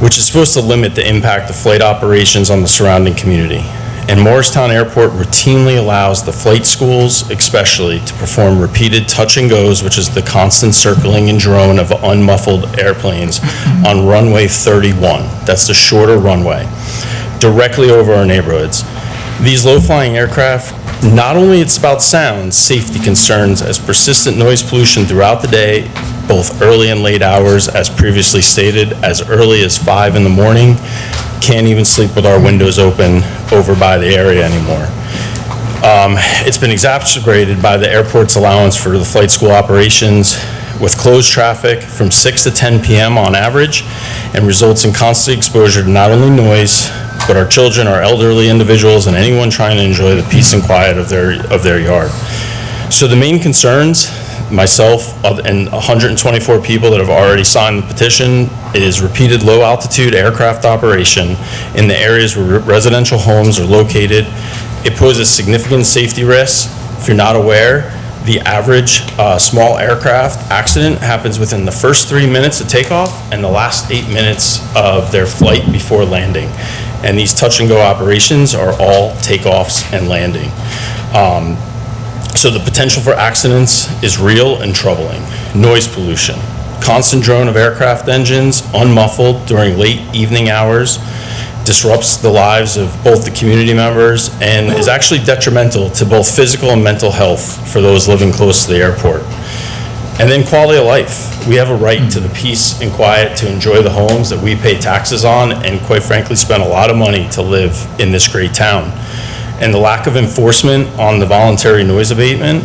which is supposed to limit the impact of flight operations on the surrounding community. And Morristown Airport routinely allows the flight schools, especially, to perform repeated touch and goes, which is the constant circling and drone of unmuffled airplanes on runway 31. That's the shorter runway, directly over our neighborhoods. These low-flying aircraft, not only it's about sound, safety concerns as persistent noise pollution throughout the day both early and late hours, as previously stated, as early as 5 in the morning. Can't even sleep with our windows open over by the area anymore. It's been exacerbated by the airport's allowance for the flight school operations with closed traffic from 6 to 10 p.m. on average, and results in constant exposure to not only noise, but our children, our elderly individuals, and anyone trying to enjoy the peace and quiet of their yard. So the main concerns, myself and 124 people that have already signed the petition, is repeated low-altitude aircraft operation in the areas where residential homes are located. It poses significant safety risks. If you're not aware, the average small aircraft accident happens within the first 3 minutes of takeoff and the last 8 minutes of their flight before landing. And these touch-and-go operations are all takeoffs and landing. So the potential for accidents is real and troubling. Noise pollution, constant drone of aircraft engines, unmuffled during late evening hours, disrupts the lives of both the community members and is actually detrimental to both physical and mental health for those living close to the airport. And then quality of life. We have a right to the peace and quiet to enjoy the homes that we pay taxes on and quite frankly spend a lot of money to live in this great town. And the lack of enforcement on the voluntary noise abatement,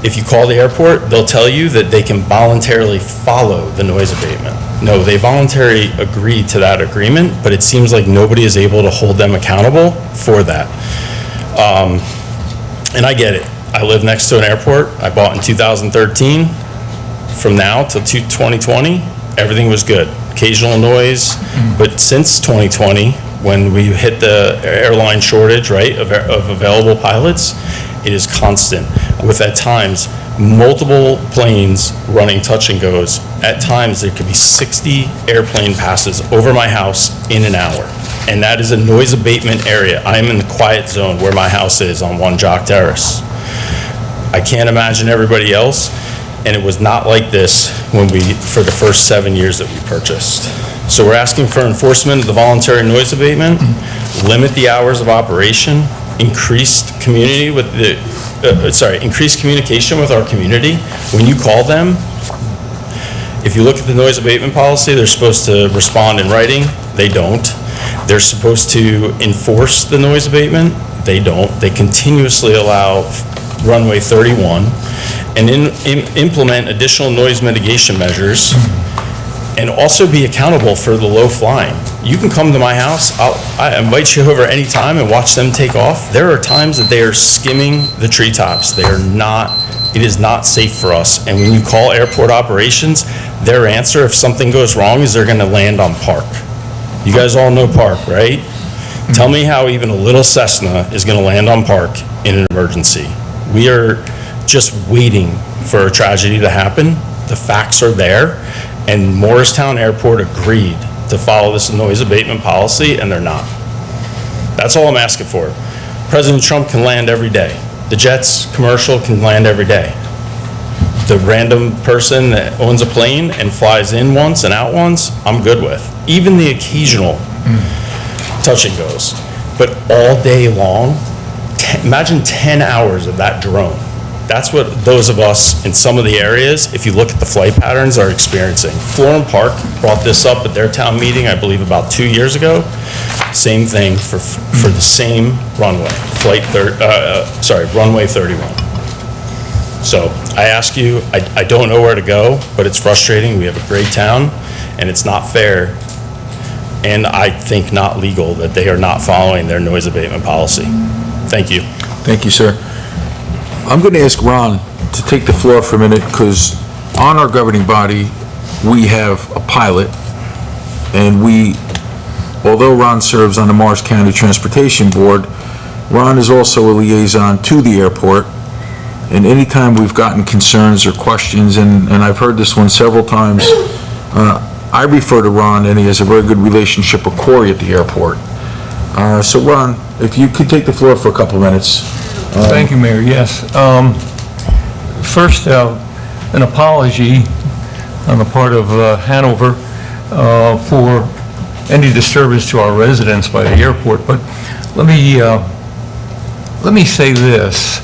if you call the airport, they'll tell you that they can voluntarily follow the noise abatement. No, they voluntarily agree to that agreement, but it seems like nobody is able to hold them accountable for that. And I get it. I live next to an airport. I bought in 2013. From now till 2020, everything was good. Occasional noise, but since 2020, when we hit the airline shortage, right, of available pilots, it is constant, with at times multiple planes running touch and goes. At times, there could be 60 airplane passes over my house in an hour. And that is a noise abatement area. I am in the quiet zone where my house is on 1 Jock Terrace. I can't imagine everybody else, and it was not like this for the first 7 years that we purchased. So we're asking for enforcement of the voluntary noise abatement, limit the hours of operation, increased communication with our community. When you call them, if you look at the noise abatement policy, they're supposed to respond in writing. They don't. They're supposed to enforce the noise abatement. They don't. They continuously allow runway 31 and implement additional noise mitigation measures and also be accountable for the low flying. You can come to my house, I invite you over anytime and watch them take off. There are times that they are skimming the treetops. It is not safe for us. And when you call airport operations, their answer, if something goes wrong, is they're gonna land on Park. You guys all know Park, right? Tell me how even a little Cessna is gonna land on Park in an emergency. We are just waiting for a tragedy to happen. The facts are there, and Morristown Airport agreed to follow this noise abatement policy, and they're not. That's all I'm asking for. President Trump can land every day. The jets, commercial, can land every day. The random person that owns a plane and flies in once and out once, I'm good with. Even the occasional touch and goes. But all day long, imagine 10 hours of that drone. That's what those of us in some of the areas, if you look at the flight patterns, are experiencing. Florham Park brought this up at their town meeting, I believe about 2 years ago. Same thing for the same runway, runway 31. So I ask you, I don't know where to go, but it's frustrating. We have a great town, and it's not fair, and I think not legal that they are not following their noise abatement policy. Thank you. Thank you, sir. I'm going to ask Ron to take the floor for a minute, because on our governing body, we have a pilot, and although Ron serves on the Morris County Transportation Board, Ron is also a liaison to the airport, and anytime we've gotten concerns or questions, and I've heard this one several times, I refer to Ron, and he has a very good relationship with Corey at the airport. So Ron, if you could take the floor for a couple of minutes. Thank you, Mayor. Yes. First, an apology on the part of Hanover for any disturbance to our residents by the airport. But let me say this.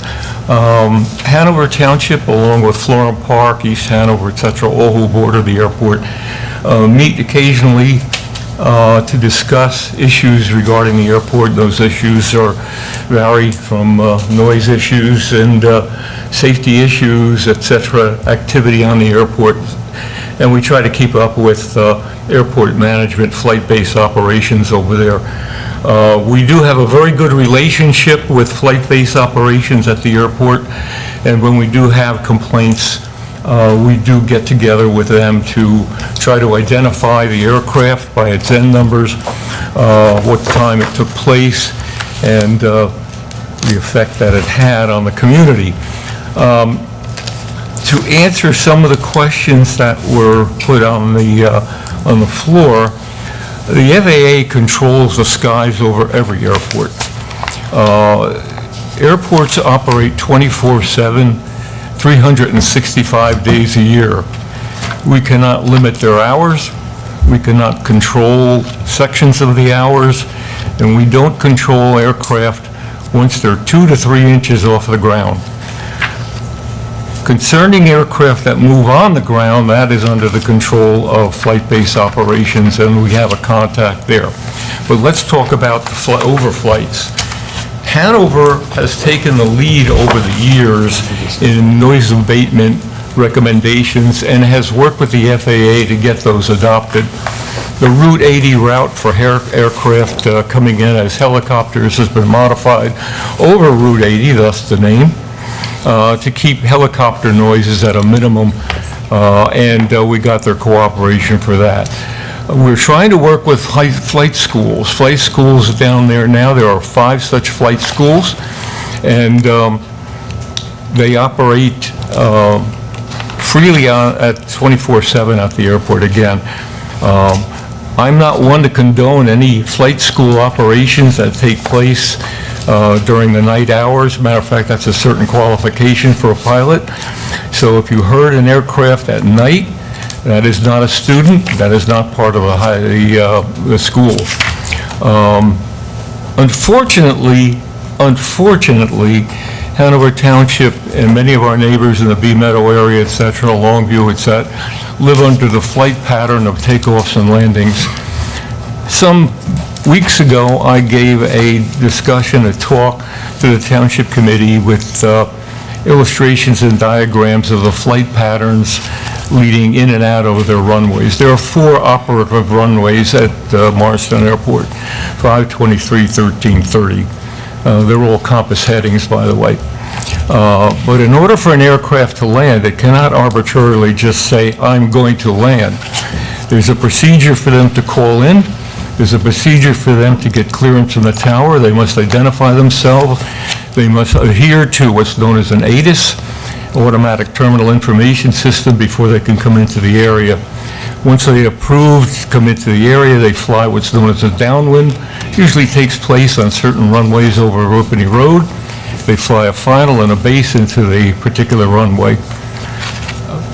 Hanover Township, along with Florham Park, East Hanover, et cetera, all who border the airport, meet occasionally to discuss issues regarding the airport. Those issues vary from noise issues and safety issues, et cetera, activity on the airport. And we try to keep up with airport management, flight-based operations over there. We do have a very good relationship with flight-based operations at the airport, and when we do have complaints, we do get together with them to try to identify the aircraft by its VIN numbers, what time it took place, and the effect that it had on the community. To answer some of the questions that were put on the floor, the FAA controls the skies over every airport. Airports operate 24/7, 365 days a year. We cannot limit their hours, we cannot control sections of the hours, and we don't control aircraft once they're 2 to 3 inches off the ground. Concerning aircraft that move on the ground, that is under the control of flight-based operations, and we have a contact there. But let's talk about the overflights. Hanover has taken the lead over the years in noise abatement recommendations and has worked with the FAA to get those adopted. The Route 80 route for aircraft coming in as helicopters has been modified over Route 80, thus the name, to keep helicopter noises at a minimum, and we got their cooperation for that. We're trying to work with flight schools. Flight schools down there now, there are 5 such flight schools, and they operate freely at 24/7 at the airport again. I'm not one to condone any flight school operations that take place during the night hours. Matter of fact, that's a certain qualification for a pilot. So if you heard an aircraft at night, that is not a student, that is not part of the school. Unfortunately, Hanover Township and many of our neighbors in the Bee Meadow area, et cetera, Longview, et cetera, live under the flight pattern of takeoffs and landings. Some weeks ago, I gave a discussion, a talk to the Township Committee with illustrations and diagrams of the flight patterns leading in and out of their runways. There are 4 operative runways at Marston Airport, 523, 13, 30. They're all compass headings, by the way. But in order for an aircraft to land, it cannot arbitrarily just say, I'm going to land. There's a procedure for them to call in. There's a procedure for them to get clearance from the tower. They must identify themselves. They must adhere to what's known as an ATIS, Automatic Terminal Information System, before they can come into the area. Once they approved, come into the area, they fly what's known as a downwind. Usually takes place on certain runways over Ropney Road. They fly a final and a base into the particular runway.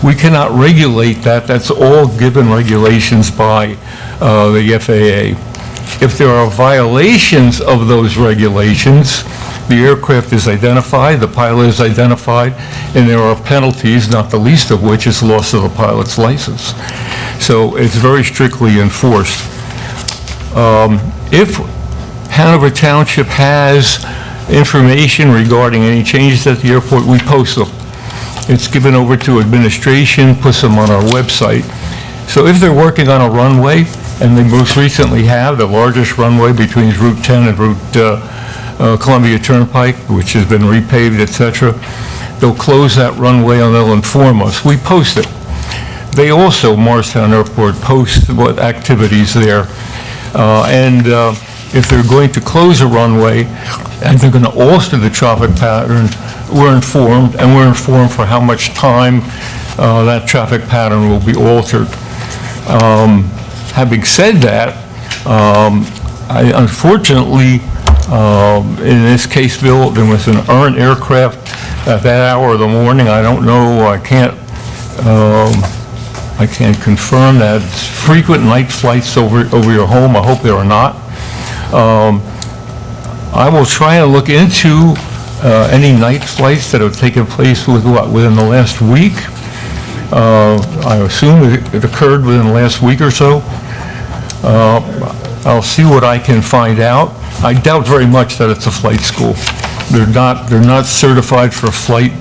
We cannot regulate that. That's all given regulations by the FAA. If there are violations of those regulations, the aircraft is identified, the pilot is identified, and there are penalties, not the least of which is loss of the pilot's license. So it's very strictly enforced. If Hanover Township has information regarding any changes at the airport, we post them. It's given over to administration, puts them on our website. So if they're working on a runway, and they most recently have the largest runway between Route 10 and Route Columbia Turnpike, which has been repaved, et cetera, they'll close that runway and they'll inform us. We post it. They also, Morristown Airport, post what activities there. If they're going to close a runway and they're going to alter the traffic pattern, we're informed, and we're informed for how much time that traffic pattern will be altered. Having said that, unfortunately, in this case, Bill, there was an errant aircraft at that hour of the morning. I don't know, I can't confirm that. It's frequent night flights over your home. I hope there are not. I will try and look into any night flights that have taken place within the last week. I assume it occurred within the last week or so. I'll see what I can find out. I doubt very much that it's a flight school. They're not certified for flight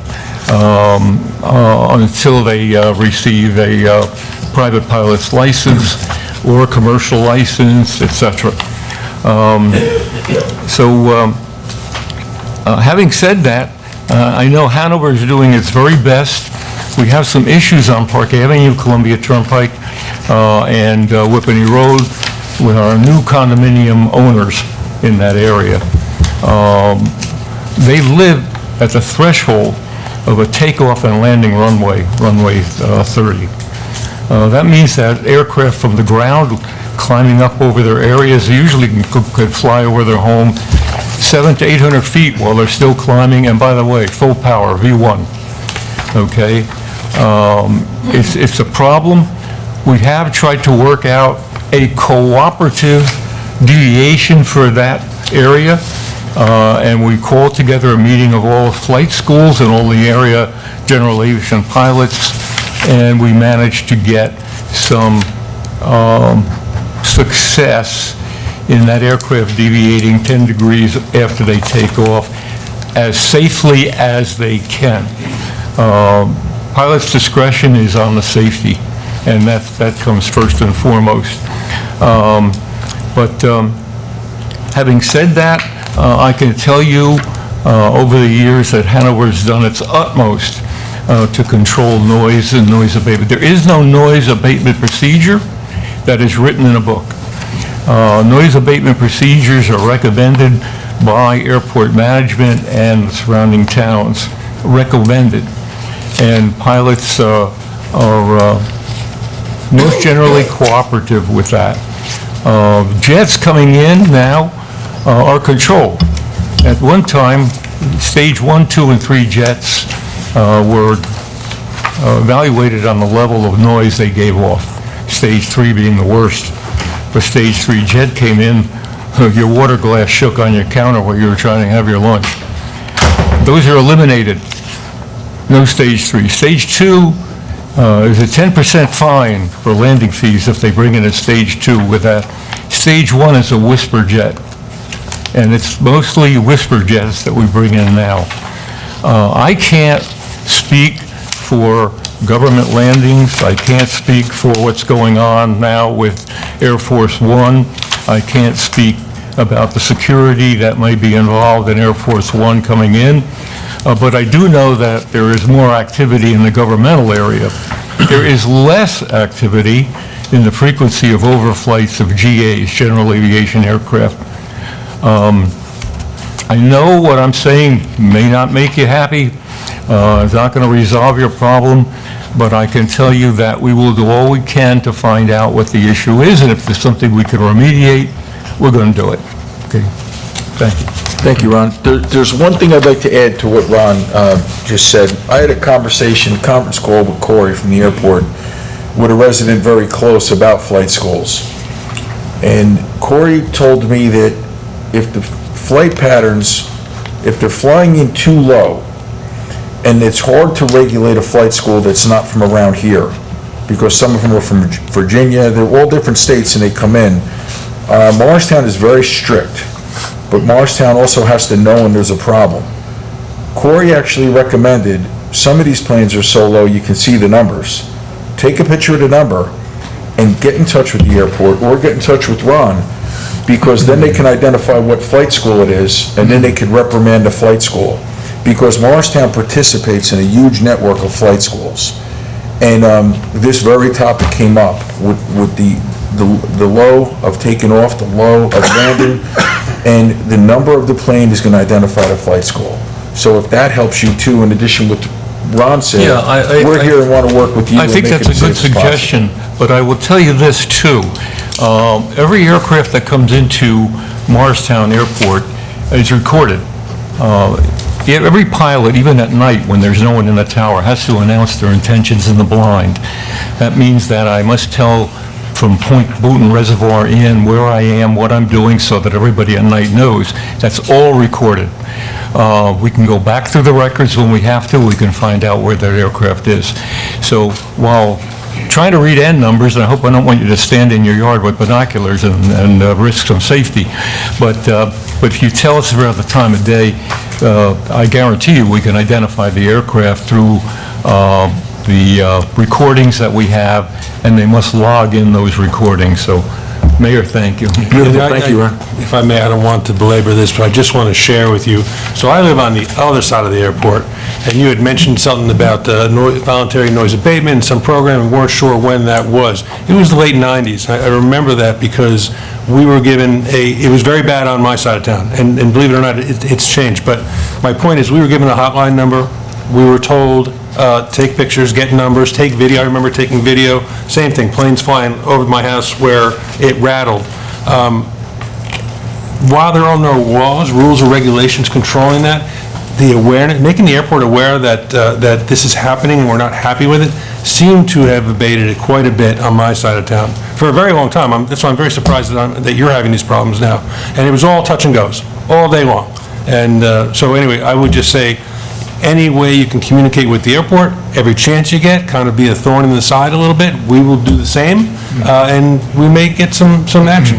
until they receive a private pilot's license or a commercial license, etc. Having said that, I know Hanover is doing its very best. We have some issues on Park Avenue, Columbia Turnpike, and Whippany Road with our new condominium owners in that area. They live at the threshold of a takeoff and landing runway 30. That means that aircraft from the ground climbing up over their areas usually could fly over their home 700 to 800 feet while they're still climbing, and by the way, full power, V1. Okay? It's a problem. We have tried to work out a cooperative deviation for that area, and we called together a meeting of all flight schools and all the area general aviation pilots, and we managed to get some success in that aircraft deviating 10 degrees after they take off as safely as they can. Pilot's discretion is on the safety, and that comes first and foremost. Having said that, I can tell you over the years that Hanover's done its utmost to control noise and noise abatement. There is no noise abatement procedure that is written in a book. Noise abatement procedures are recommended by airport management and the surrounding towns, recommended. And pilots are most generally cooperative with that. Jets coming in now are controlled. At one time, stage 1, 2, and 3 jets were evaluated on the level of noise they gave off, stage 3 being the worst. The stage 3 jet came in, your water glass shook on your counter while you were trying to have your lunch. Those are eliminated. No stage 3. Stage 2 is a 10% fine for landing fees if they bring in a stage 2 with that. Stage 1 is a whisper jet, and it's mostly whisper jets that we bring in now. I can't speak for government landings. I can't speak for what's going on now with Air Force One. I can't speak about the security that might be involved in Air Force One coming in. But I do know that there is more activity in the governmental area. There is less activity in the frequency of overflights of GAs, general aviation aircraft. I know what I'm saying may not make you happy. It's not going to resolve your problem, but I can tell you that we will do all we can to find out what the issue is, and if there's something we can remediate, we're going to do it. Okay, thank you. Thank you, Ron. There's one thing I'd like to add to what Ron just said. I had a conference call with Corey from the airport with a resident very close about flight schools. And Corey told me that if the flight patterns, if they're flying in too low, and it's hard to regulate a flight school that's not from around here, because some of them are from Virginia, they're all different states and they come in. Morristown is very strict, but Morristown also has to know when there's a problem. Corey actually recommended, some of these planes are so low you can see the numbers. Take a picture of the number and get in touch with the airport or get in touch with Ron, because then they can identify what flight school it is, and then they can reprimand the flight school. Because Morristown participates in a huge network of flight schools. And this very topic came up with the low of taking off, the low of landing, and the number of the plane is going to identify the flight school. So if that helps you too, in addition with Ron said, we're here and want to work with you. I think that's a good suggestion, but I will tell you this too. Every aircraft that comes into Morristown Airport is recorded. Every pilot, even at night when there's no one in the tower, has to announce their intentions in the blind. That means that I must tell from Point Booton Reservoir in, where I am, what I'm doing, so that everybody at night knows. That's all recorded. We can go back through the records when we have to. We can find out where that aircraft is. So while trying to read end numbers, and I hope I don't want you to stand in your yard with binoculars and risk some safety, but if you tell us around the time of day, I guarantee you we can identify the aircraft through the recordings that we have, and they must log in those recordings. So, Mayor, thank you. Thank you, Ron. If I may, I don't want to belabor this, but I just want to share with you. So I live on the other side of the airport, and you had mentioned something about voluntary noise abatement and some program, and weren't sure when that was. It was the late 90s. I remember that because we were given it was very bad on my side of town, and believe it or not, it's changed. But my point is, we were given a hotline number. We were told, take pictures, get numbers, take video. I remember taking video. Same thing, planes flying over my house where it rattled. While there are no laws, rules, or regulations controlling that, the awareness, making the airport aware that this is happening and we're not happy with it, seemed to have abated it quite a bit on my side of town for a very long time. That's why I'm very surprised that you're having these problems now. And it was all touch and goes, all day long. And so anyway, I would just say, any way you can communicate with the airport, every chance you get, kind of be a thorn in the side a little bit, we will do the same, and we may get some action.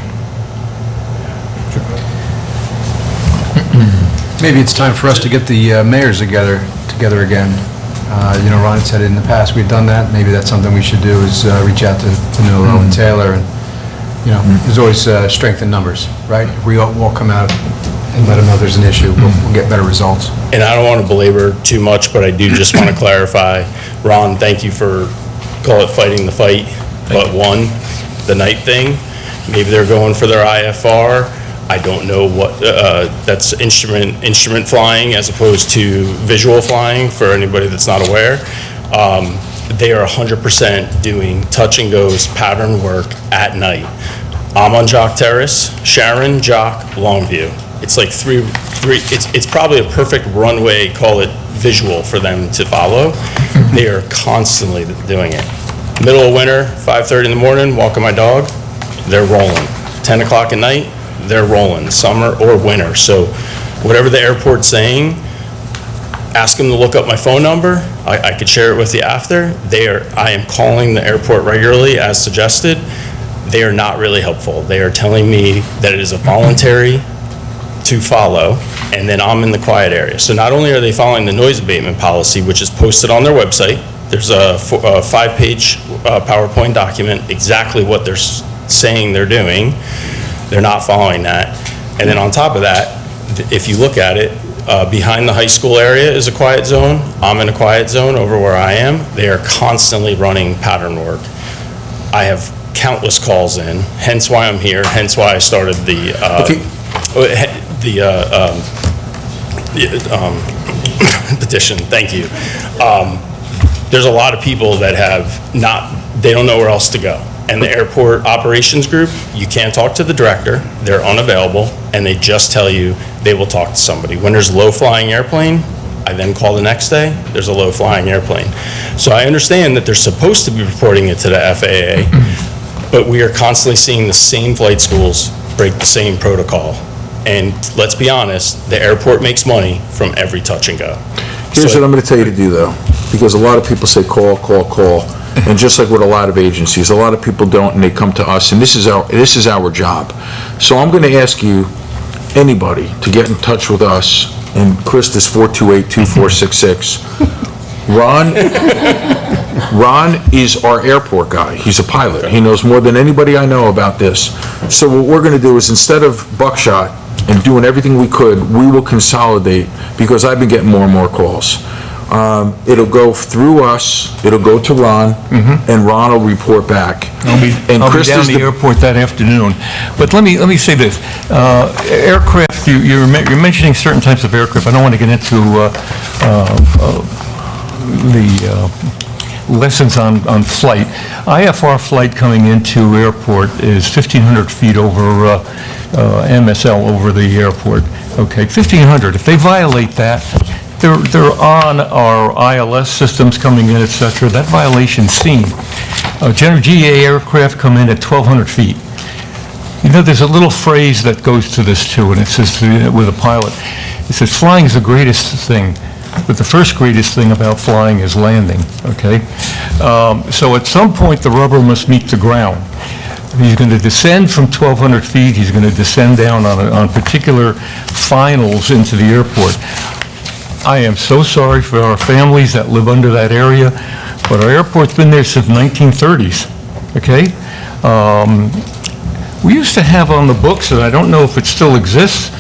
Maybe it's time for us to get the mayors together again. You know, Ron said in the past we've done that. Maybe that's something we should do, is reach out to Nilo and Taylor, and, you know, there's always strength in numbers, right? If we all come out and let them know there's an issue, we'll get better results. And I don't want to belabor too much, but I do just want to clarify. Ron, thank you for, call it fighting the fight, but one, the night thing, maybe they're going for their IFR. I don't know what, that's instrument flying as opposed to visual flying, for anybody that's not aware. They are 100% doing touch and goes pattern work at night. I'm on Jock Terrace, Sharon, Jock, Longview. It's like it's probably a perfect runway, call it visual, for them to follow. They are constantly doing it. Middle of winter, 5:30 in the morning, walking my dog, they're rolling. 10 o'clock at night, they're rolling, summer or winter. So whatever the airport's saying, ask them to look up my phone number. I could share it with you after. I am calling the airport regularly as suggested. They are not really helpful. They are telling me that it is a voluntary to follow, and then I'm in the quiet area. So not only are they following the noise abatement policy, which is posted on their website, there's a 5-page PowerPoint document, exactly what they're saying they're doing. They're not following that. And then on top of that, if you look at it, behind the high school area is a quiet zone. I'm in a quiet zone over where I am. They are constantly running pattern work. I have countless calls in, hence why I'm here, hence why I started the petition. Thank you. There's a lot of people that they don't know where else to go. And the airport operations group, you can't talk to the director, they're unavailable, and they just tell you they will talk to somebody. When there's a low-flying airplane, I then call the next day, there's a low-flying airplane. So I understand that they're supposed to be reporting it to the FAA, but we are constantly seeing the same flight schools break the same protocol. And let's be honest, the airport makes money from every touch and go. Here's what I'm going to tell you to do, though, because a lot of people say call, call, call. And just like with a lot of agencies, a lot of people don't, and they come to us, and this is our job. So I'm going to ask you, anybody, to get in touch with us, and Chris is 428-2466. Ron is our airport guy. He's a pilot. He knows more than anybody I know about this. So what we're going to do is, instead of buckshot and doing everything we could, we will consolidate, because I've been getting more and more calls. It'll go through us, it'll go to Ron, and Ron will report back. I'll be down the airport that afternoon. But let me say this. Aircraft, you're mentioning certain types of aircraft. I don't want to get into the lessons on flight. IFR flight coming into airport is 1,500 feet over MSL over the airport. Okay, 1,500. If they violate that, they're on our ILS systems coming in, et cetera. That violation's seen. General GA aircraft come in at 1,200 feet. You know, there's a little phrase that goes to this too, and it says, with a pilot, it says, flying is the greatest thing, but the first greatest thing about flying is landing, okay? So at some point, the rubber must meet the ground. He's going to descend from 1,200 feet, he's going to descend down on particular finals into the airport. I am so sorry for our families that live under that area, but our airport's been there since 1930s, okay? We used to have on the books, and I don't know if it still exists,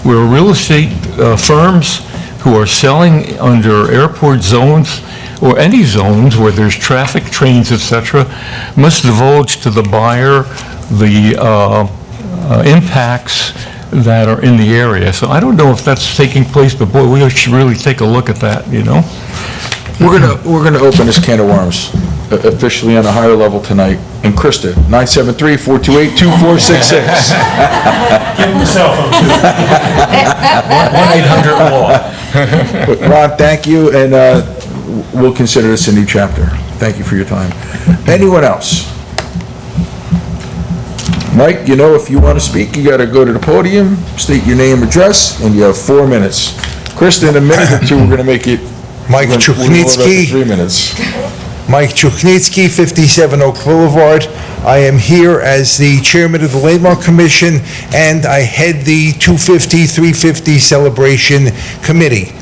where real estate firms who are selling under airport zones or any zones where there's traffic, trains, et cetera, must divulge to the buyer the impacts that are in the area. So I don't know if that's taking place, but boy, we should really take a look at that, you know? We're gonna open this can of worms officially on a higher level tonight. And Krista, 973-428-2466. Give him the cell phone, too. 1-800-LAW. Ron, thank you, and we'll consider this a new chapter. Thank you for your time. Anyone else? Mike, you know, if you want to speak, you got to go to the podium, state your name, address, and you have 4 minutes. Krista, in a minute or two, we're going to make it... Mike Chuknitsky. 3 minutes. Mike Chuknitsky, 57 Oak Boulevard. I am here as the chairman of the Landmark Commission, and I head the 250-350 celebration committee.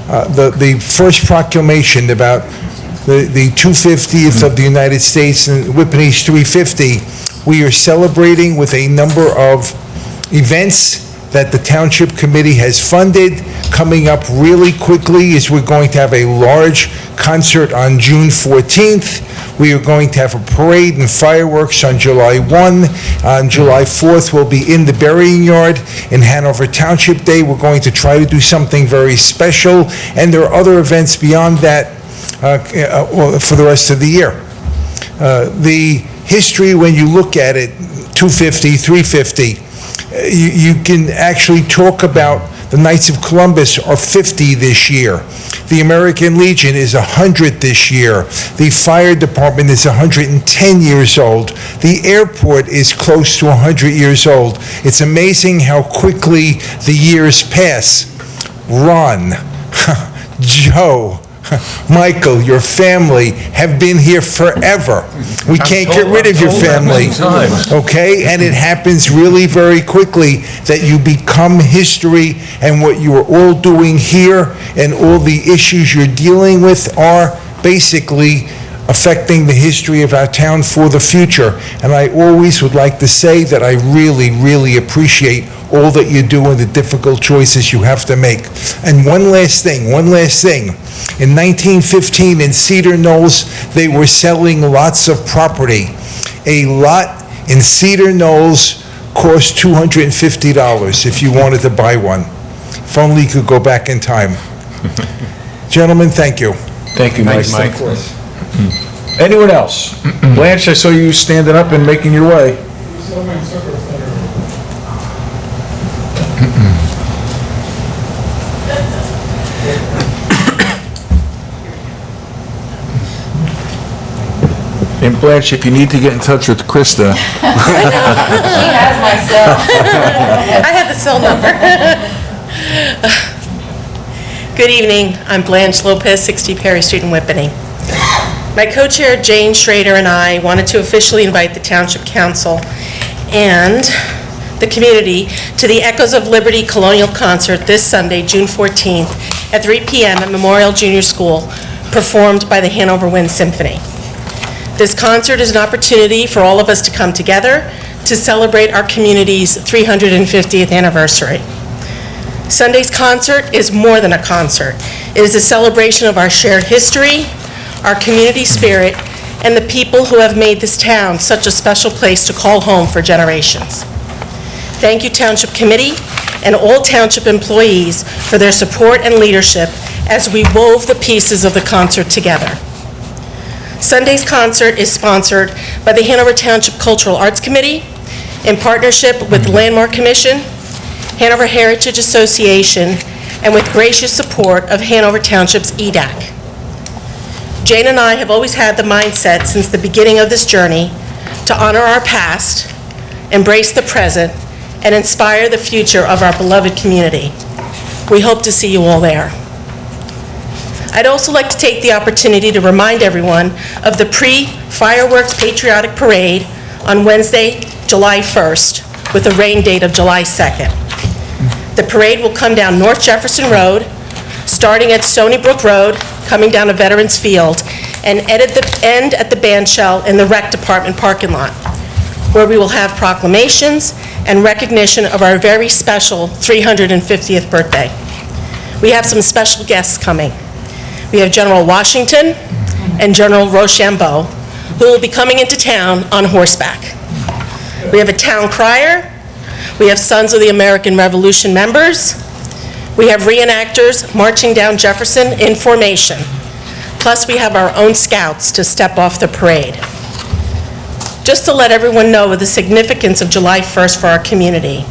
The first proclamation about the 250th of the United States and Whippany's 350, we are celebrating with a number of events that the Township Committee has funded. Coming up really quickly is we're going to have a large concert on June 14th. We are going to have a parade and fireworks on July 1. On July 4th, we'll be in the burying yard in Hanover Township Day. We're going to try to do something very special, and there are other events beyond that for the rest of the year. The history, when you look at it, 250, 350, you can actually talk about the Knights of Columbus are 50 this year. The American Legion is 100 this year. The fire department is 110 years old. The airport is close to 100 years old. It's amazing how quickly the years pass. Ron, Joe, Michael, your family have been here forever. We can't get rid of your family, okay? And it happens really very quickly that you become history, and what you are all doing here and all the issues you're dealing with are basically affecting the history of our town for the future. And I always would like to say that I really, really appreciate all that you do and the difficult choices you have to make. And one last thing. In 1915 in Cedar Knolls, they were selling lots of property. A lot in Cedar Knolls cost $250 if you wanted to buy one. If only you could go back in time. Gentlemen, thank you. Thank you, Mike. Thanks, Mike. Anyone else? Blanche, I saw you standing up and making your way. And Blanche, if you need to get in touch with Krista. She has my cell. I have the cell number. Good evening. I'm Blanche Lopez, 60 Perry Street in Whippany. My co-chair, Jane Schrader, and I wanted to officially invite the Township Council and the community to the Echoes of Liberty Colonial Concert this Sunday, June 14th, at 3 p.m. at Memorial Junior School, performed by the Hanover Wind Symphony. This concert is an opportunity for all of us to come together to celebrate our community's 350th anniversary. Sunday's concert is more than a concert. It is a celebration of our shared history, our community spirit, and the people who have made this town such a special place to call home for generations. Thank you, Township Committee, and all Township employees for their support and leadership as we wove the pieces of the concert together. Sunday's concert is sponsored by the Hanover Township Cultural Arts Committee in partnership with the Landmark Commission, Hanover Heritage Association, and with gracious support of Hanover Township's EDAC. Jane and I have always had the mindset since the beginning of this journey to honor our past, embrace the present, and inspire the future of our beloved community. We hope to see you all there. I'd also like to take the opportunity to remind everyone of the pre-fireworks patriotic parade on Wednesday, July 1st, with a rain date of July 2nd. The parade will come down North Jefferson Road, starting at Stony Brook Road, coming down to Veterans Field, and end at the band shell in the Rec Department parking lot, where we will have proclamations and recognition of our very special 350th birthday. We have some special guests coming. We have General Washington and General Rochambeau, who will be coming into town on horseback. We have a town crier. We have Sons of the American Revolution members. We have reenactors marching down Jefferson in formation. Plus, we have our own scouts to step off the parade. Just to let everyone know of the significance of July 1st for our community.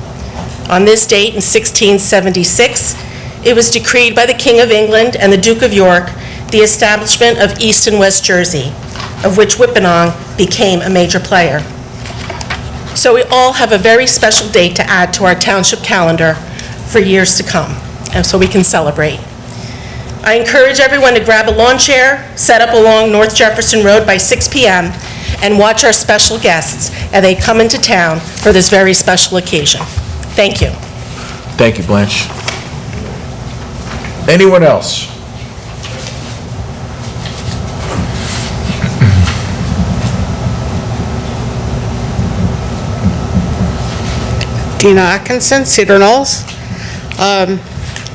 On this date in 1676, it was decreed by the King of England and the Duke of York the establishment of East and West Jersey, of which Whippinong became a major player. So we all have a very special date to add to our township calendar for years to come, and so we can celebrate. I encourage everyone to grab a lawn chair, set up along North Jefferson Road by 6 p.m., and watch our special guests as they come into town for this very special occasion. Thank you. Thank you, Blanche. Anyone else? Dina Atkinson, Cedar Knolls.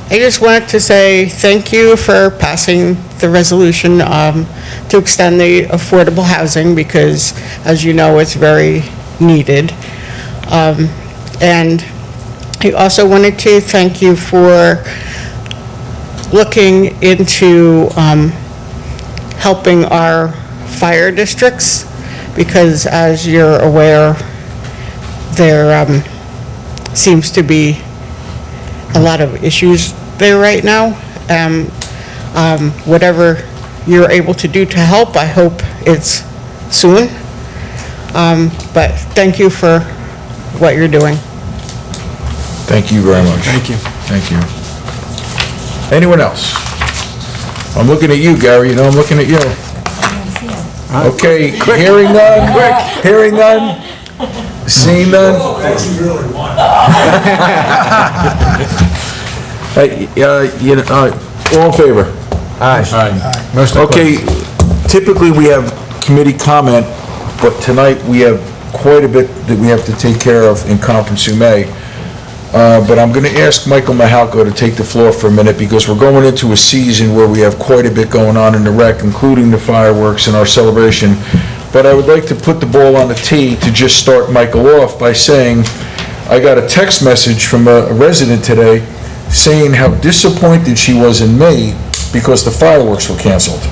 I just wanted to say thank you for passing the resolution to extend the affordable housing because, as you know, it's very needed. And I also wanted to thank you for looking into helping our fire districts because, as you're aware, there seems to be a lot of issues there right now. Whatever you're able to do to help, I hope it's soon. But thank you for what you're doing. Thank you very much. Thank you. Thank you. Anyone else? I'm looking at you, Gary, you know I'm looking at you. Okay, hearing none? Hearing none? Seeing none? All in favor? Aye. Motion to Okay, typically we have committee comment, but tonight we have quite a bit that we have to take care of in conference in May. But I'm going to ask Michael Mahalko to take the floor for a minute because we're going into a season where we have quite a bit going on in the rec, including the fireworks and our celebration. But I would like to put the ball on the tee to just start Michael off by saying, I got a text message from a resident today saying how disappointed she was in May because the fireworks were canceled.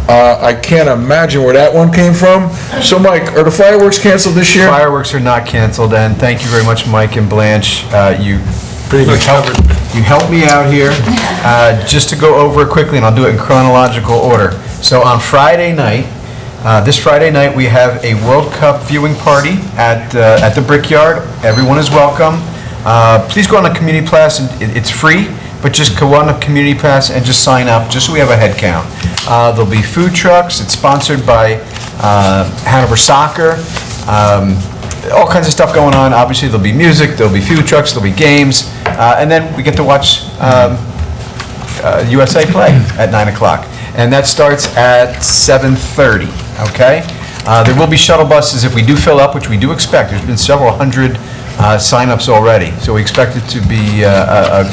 I can't imagine where that one came from. So, Mike, are the fireworks canceled this year? Fireworks are not canceled, and thank you very much, Mike and Blanche. You helped me out here. Just to go over it quickly, and I'll do it in chronological order. So on Friday night, this Friday night, we have a World Cup viewing party at the Brickyard. Everyone is welcome. Please go on the Community Pass. It's free, but just go on the Community Pass and just sign up, just so we have a head count. There'll be food trucks. It's sponsored by Hanover Soccer. All kinds of stuff going on. Obviously, there'll be music, there'll be food trucks, there'll be games, and then we get to watch USA play at 9 o'clock. And that starts at 7:30, okay? There will be shuttle buses if we do fill up, which we do expect. There's been several hundred sign-ups already, so we expect it to be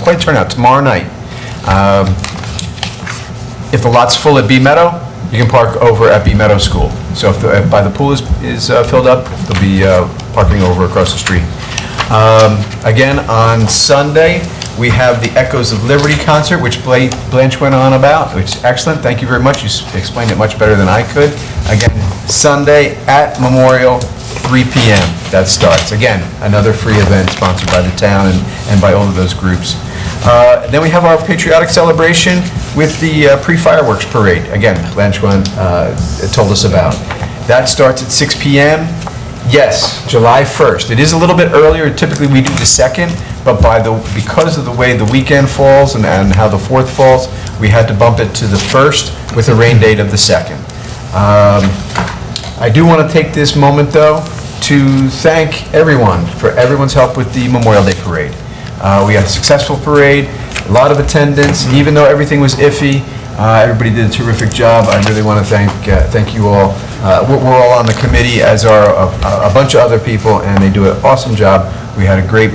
quite a turnout tomorrow night. If the lot's full at B Meadow, you can park over at B Meadow School. So if by the pool is filled up, there'll be parking over across the street. Again, on Sunday, we have the Echoes of Liberty concert, which Blanche went on about, which is excellent. Thank you very much. You explained it much better than I could. Again, Sunday at Memorial, 3 p.m. That starts. Again, another free event sponsored by the town and by all of those groups. Then we have our patriotic celebration with the pre-fireworks parade. Again, Blanche Gwen told us about. That starts at 6 p.m. Yes, July 1st. It is a little bit earlier. Typically, we do the 2nd, but because of the way the weekend falls and how the 4th falls, we had to bump it to the 1st with a rain date of the 2nd. I do want to take this moment, though, to thank everyone for everyone's help with the Memorial Day Parade. We had a successful parade, a lot of attendance, and even though everything was iffy, everybody did a terrific job. I really want to thank you all. We're all on the committee, as are a bunch of other people, and they do an awesome job. We had a great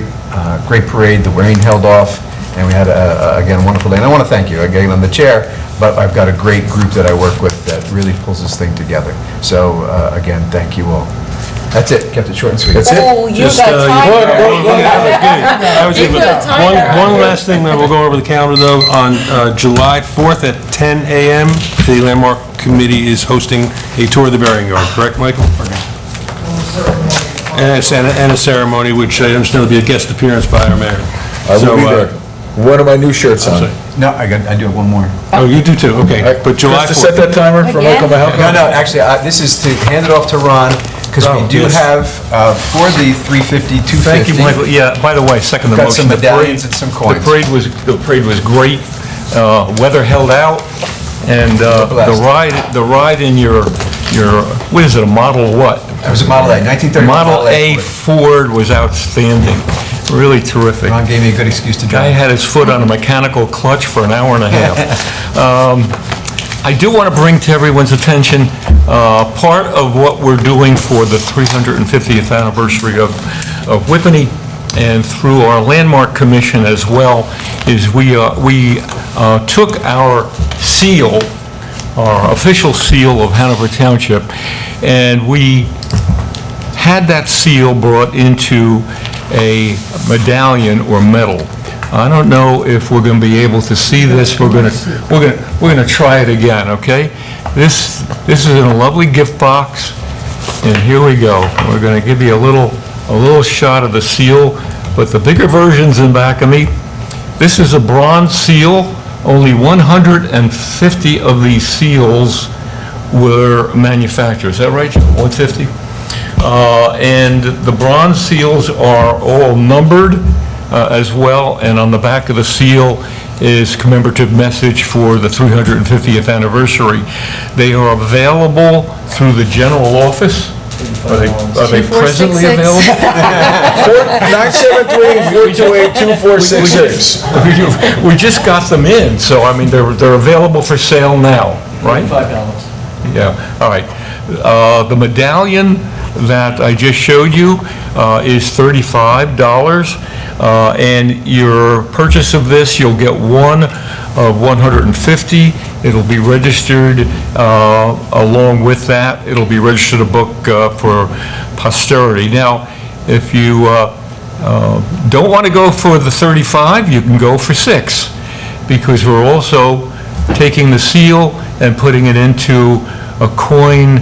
parade. The rain held off, and we had, again, a wonderful day. And I want to thank you. Again, I'm the chair, but I've got a great group that I work with that really pulls this thing together. So, again, thank you all. That's it. Kept it short and sweet. That's it? Oh, you Just, got tired. That was good. One last thing that we'll go over the calendar, though. On July 4th at 10 a.m., the Landmark Committee is hosting a tour of the burying yard, correct, Michael? And a ceremony, which I understand will be a guest appearance by our mayor. I will be there. One of my new shirts on. No, I do have one more. Oh, you do too, okay. But July 4th. Just to set that timer for Michael Mahalka? No, actually, this is to hand it off to Ron, because we do have, for the 350, 250. Thank you, Michael. Yeah, by the way, second the Got motion. some medallions and some coins. The parade was great. Weather held out, and the ride in your, what is it, a Model what? It was a Model A, 1930 Model A Ford was outstanding. Really terrific. Ron gave me a good excuse to Guy drive. had his foot on a mechanical clutch for an hour and a half. I do want to bring to everyone's attention, part of what we're doing for the 350th anniversary of Whippany, and through our Landmark Commission as well, is we took our seal, our official seal of Hanover Township, and we had that seal brought into a medallion or medal. I don't know if we're going to be able to see this. We're going to try it again, okay? This is in a lovely gift box, and here we go. We're going to give you a little shot of the seal, but the bigger version's in back of me. This is a bronze seal. Only 150 of these seals were manufactured. Is that right, Joe? 150? And the bronze seals are all numbered as well, and on the back of the seal is commemorative message for the 350th ananniversary. They are available through the general office. Are they presently available? 973-428-2466. We just got them in, so I mean, they're available for sale now, right? $5. Yeah, all right. The medallion that I just showed you is $35, and your purchase of this, you'll get one of 150. It'll be registered along with that. It'll be registered a book for posterity. Now, if you don't want to go for the 35, you can go for 6, because we're also taking the seal and putting it into a coin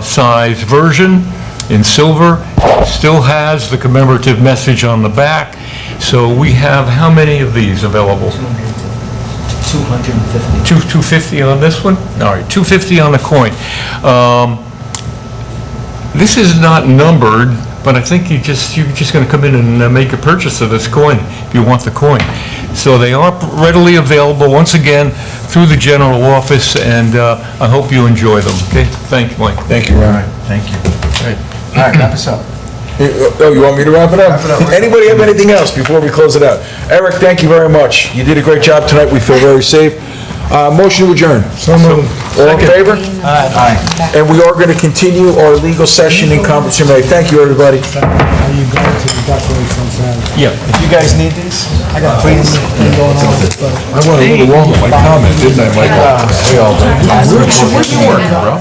size version in silver. It still has the commemorative message on the back. So we have how many of these available? 250. 250 on this one? All right, 250 on the coin. This is not numbered, but I think you're just going to come in and make a purchase of this coin if you want the coin. So they are readily available, once again, through the general office, and I hope you enjoy them. Okay? Thank you, Mike. Thank you, Ron. Thank you. All right, wrap us up. Oh, you want me to wrap it up? Wrap it up. Anybody have anything else before we close it out? Eric, thank you very much. You did a great job tonight. We feel very safe. Motion to adjourn. So moved. All in favor? Aye. And we are going to continue our legal session in conference room A. Thank you, everybody. Yeah. If you guys need these, please. I went a little long with my comment, didn't I, Michael? Where you working, bro?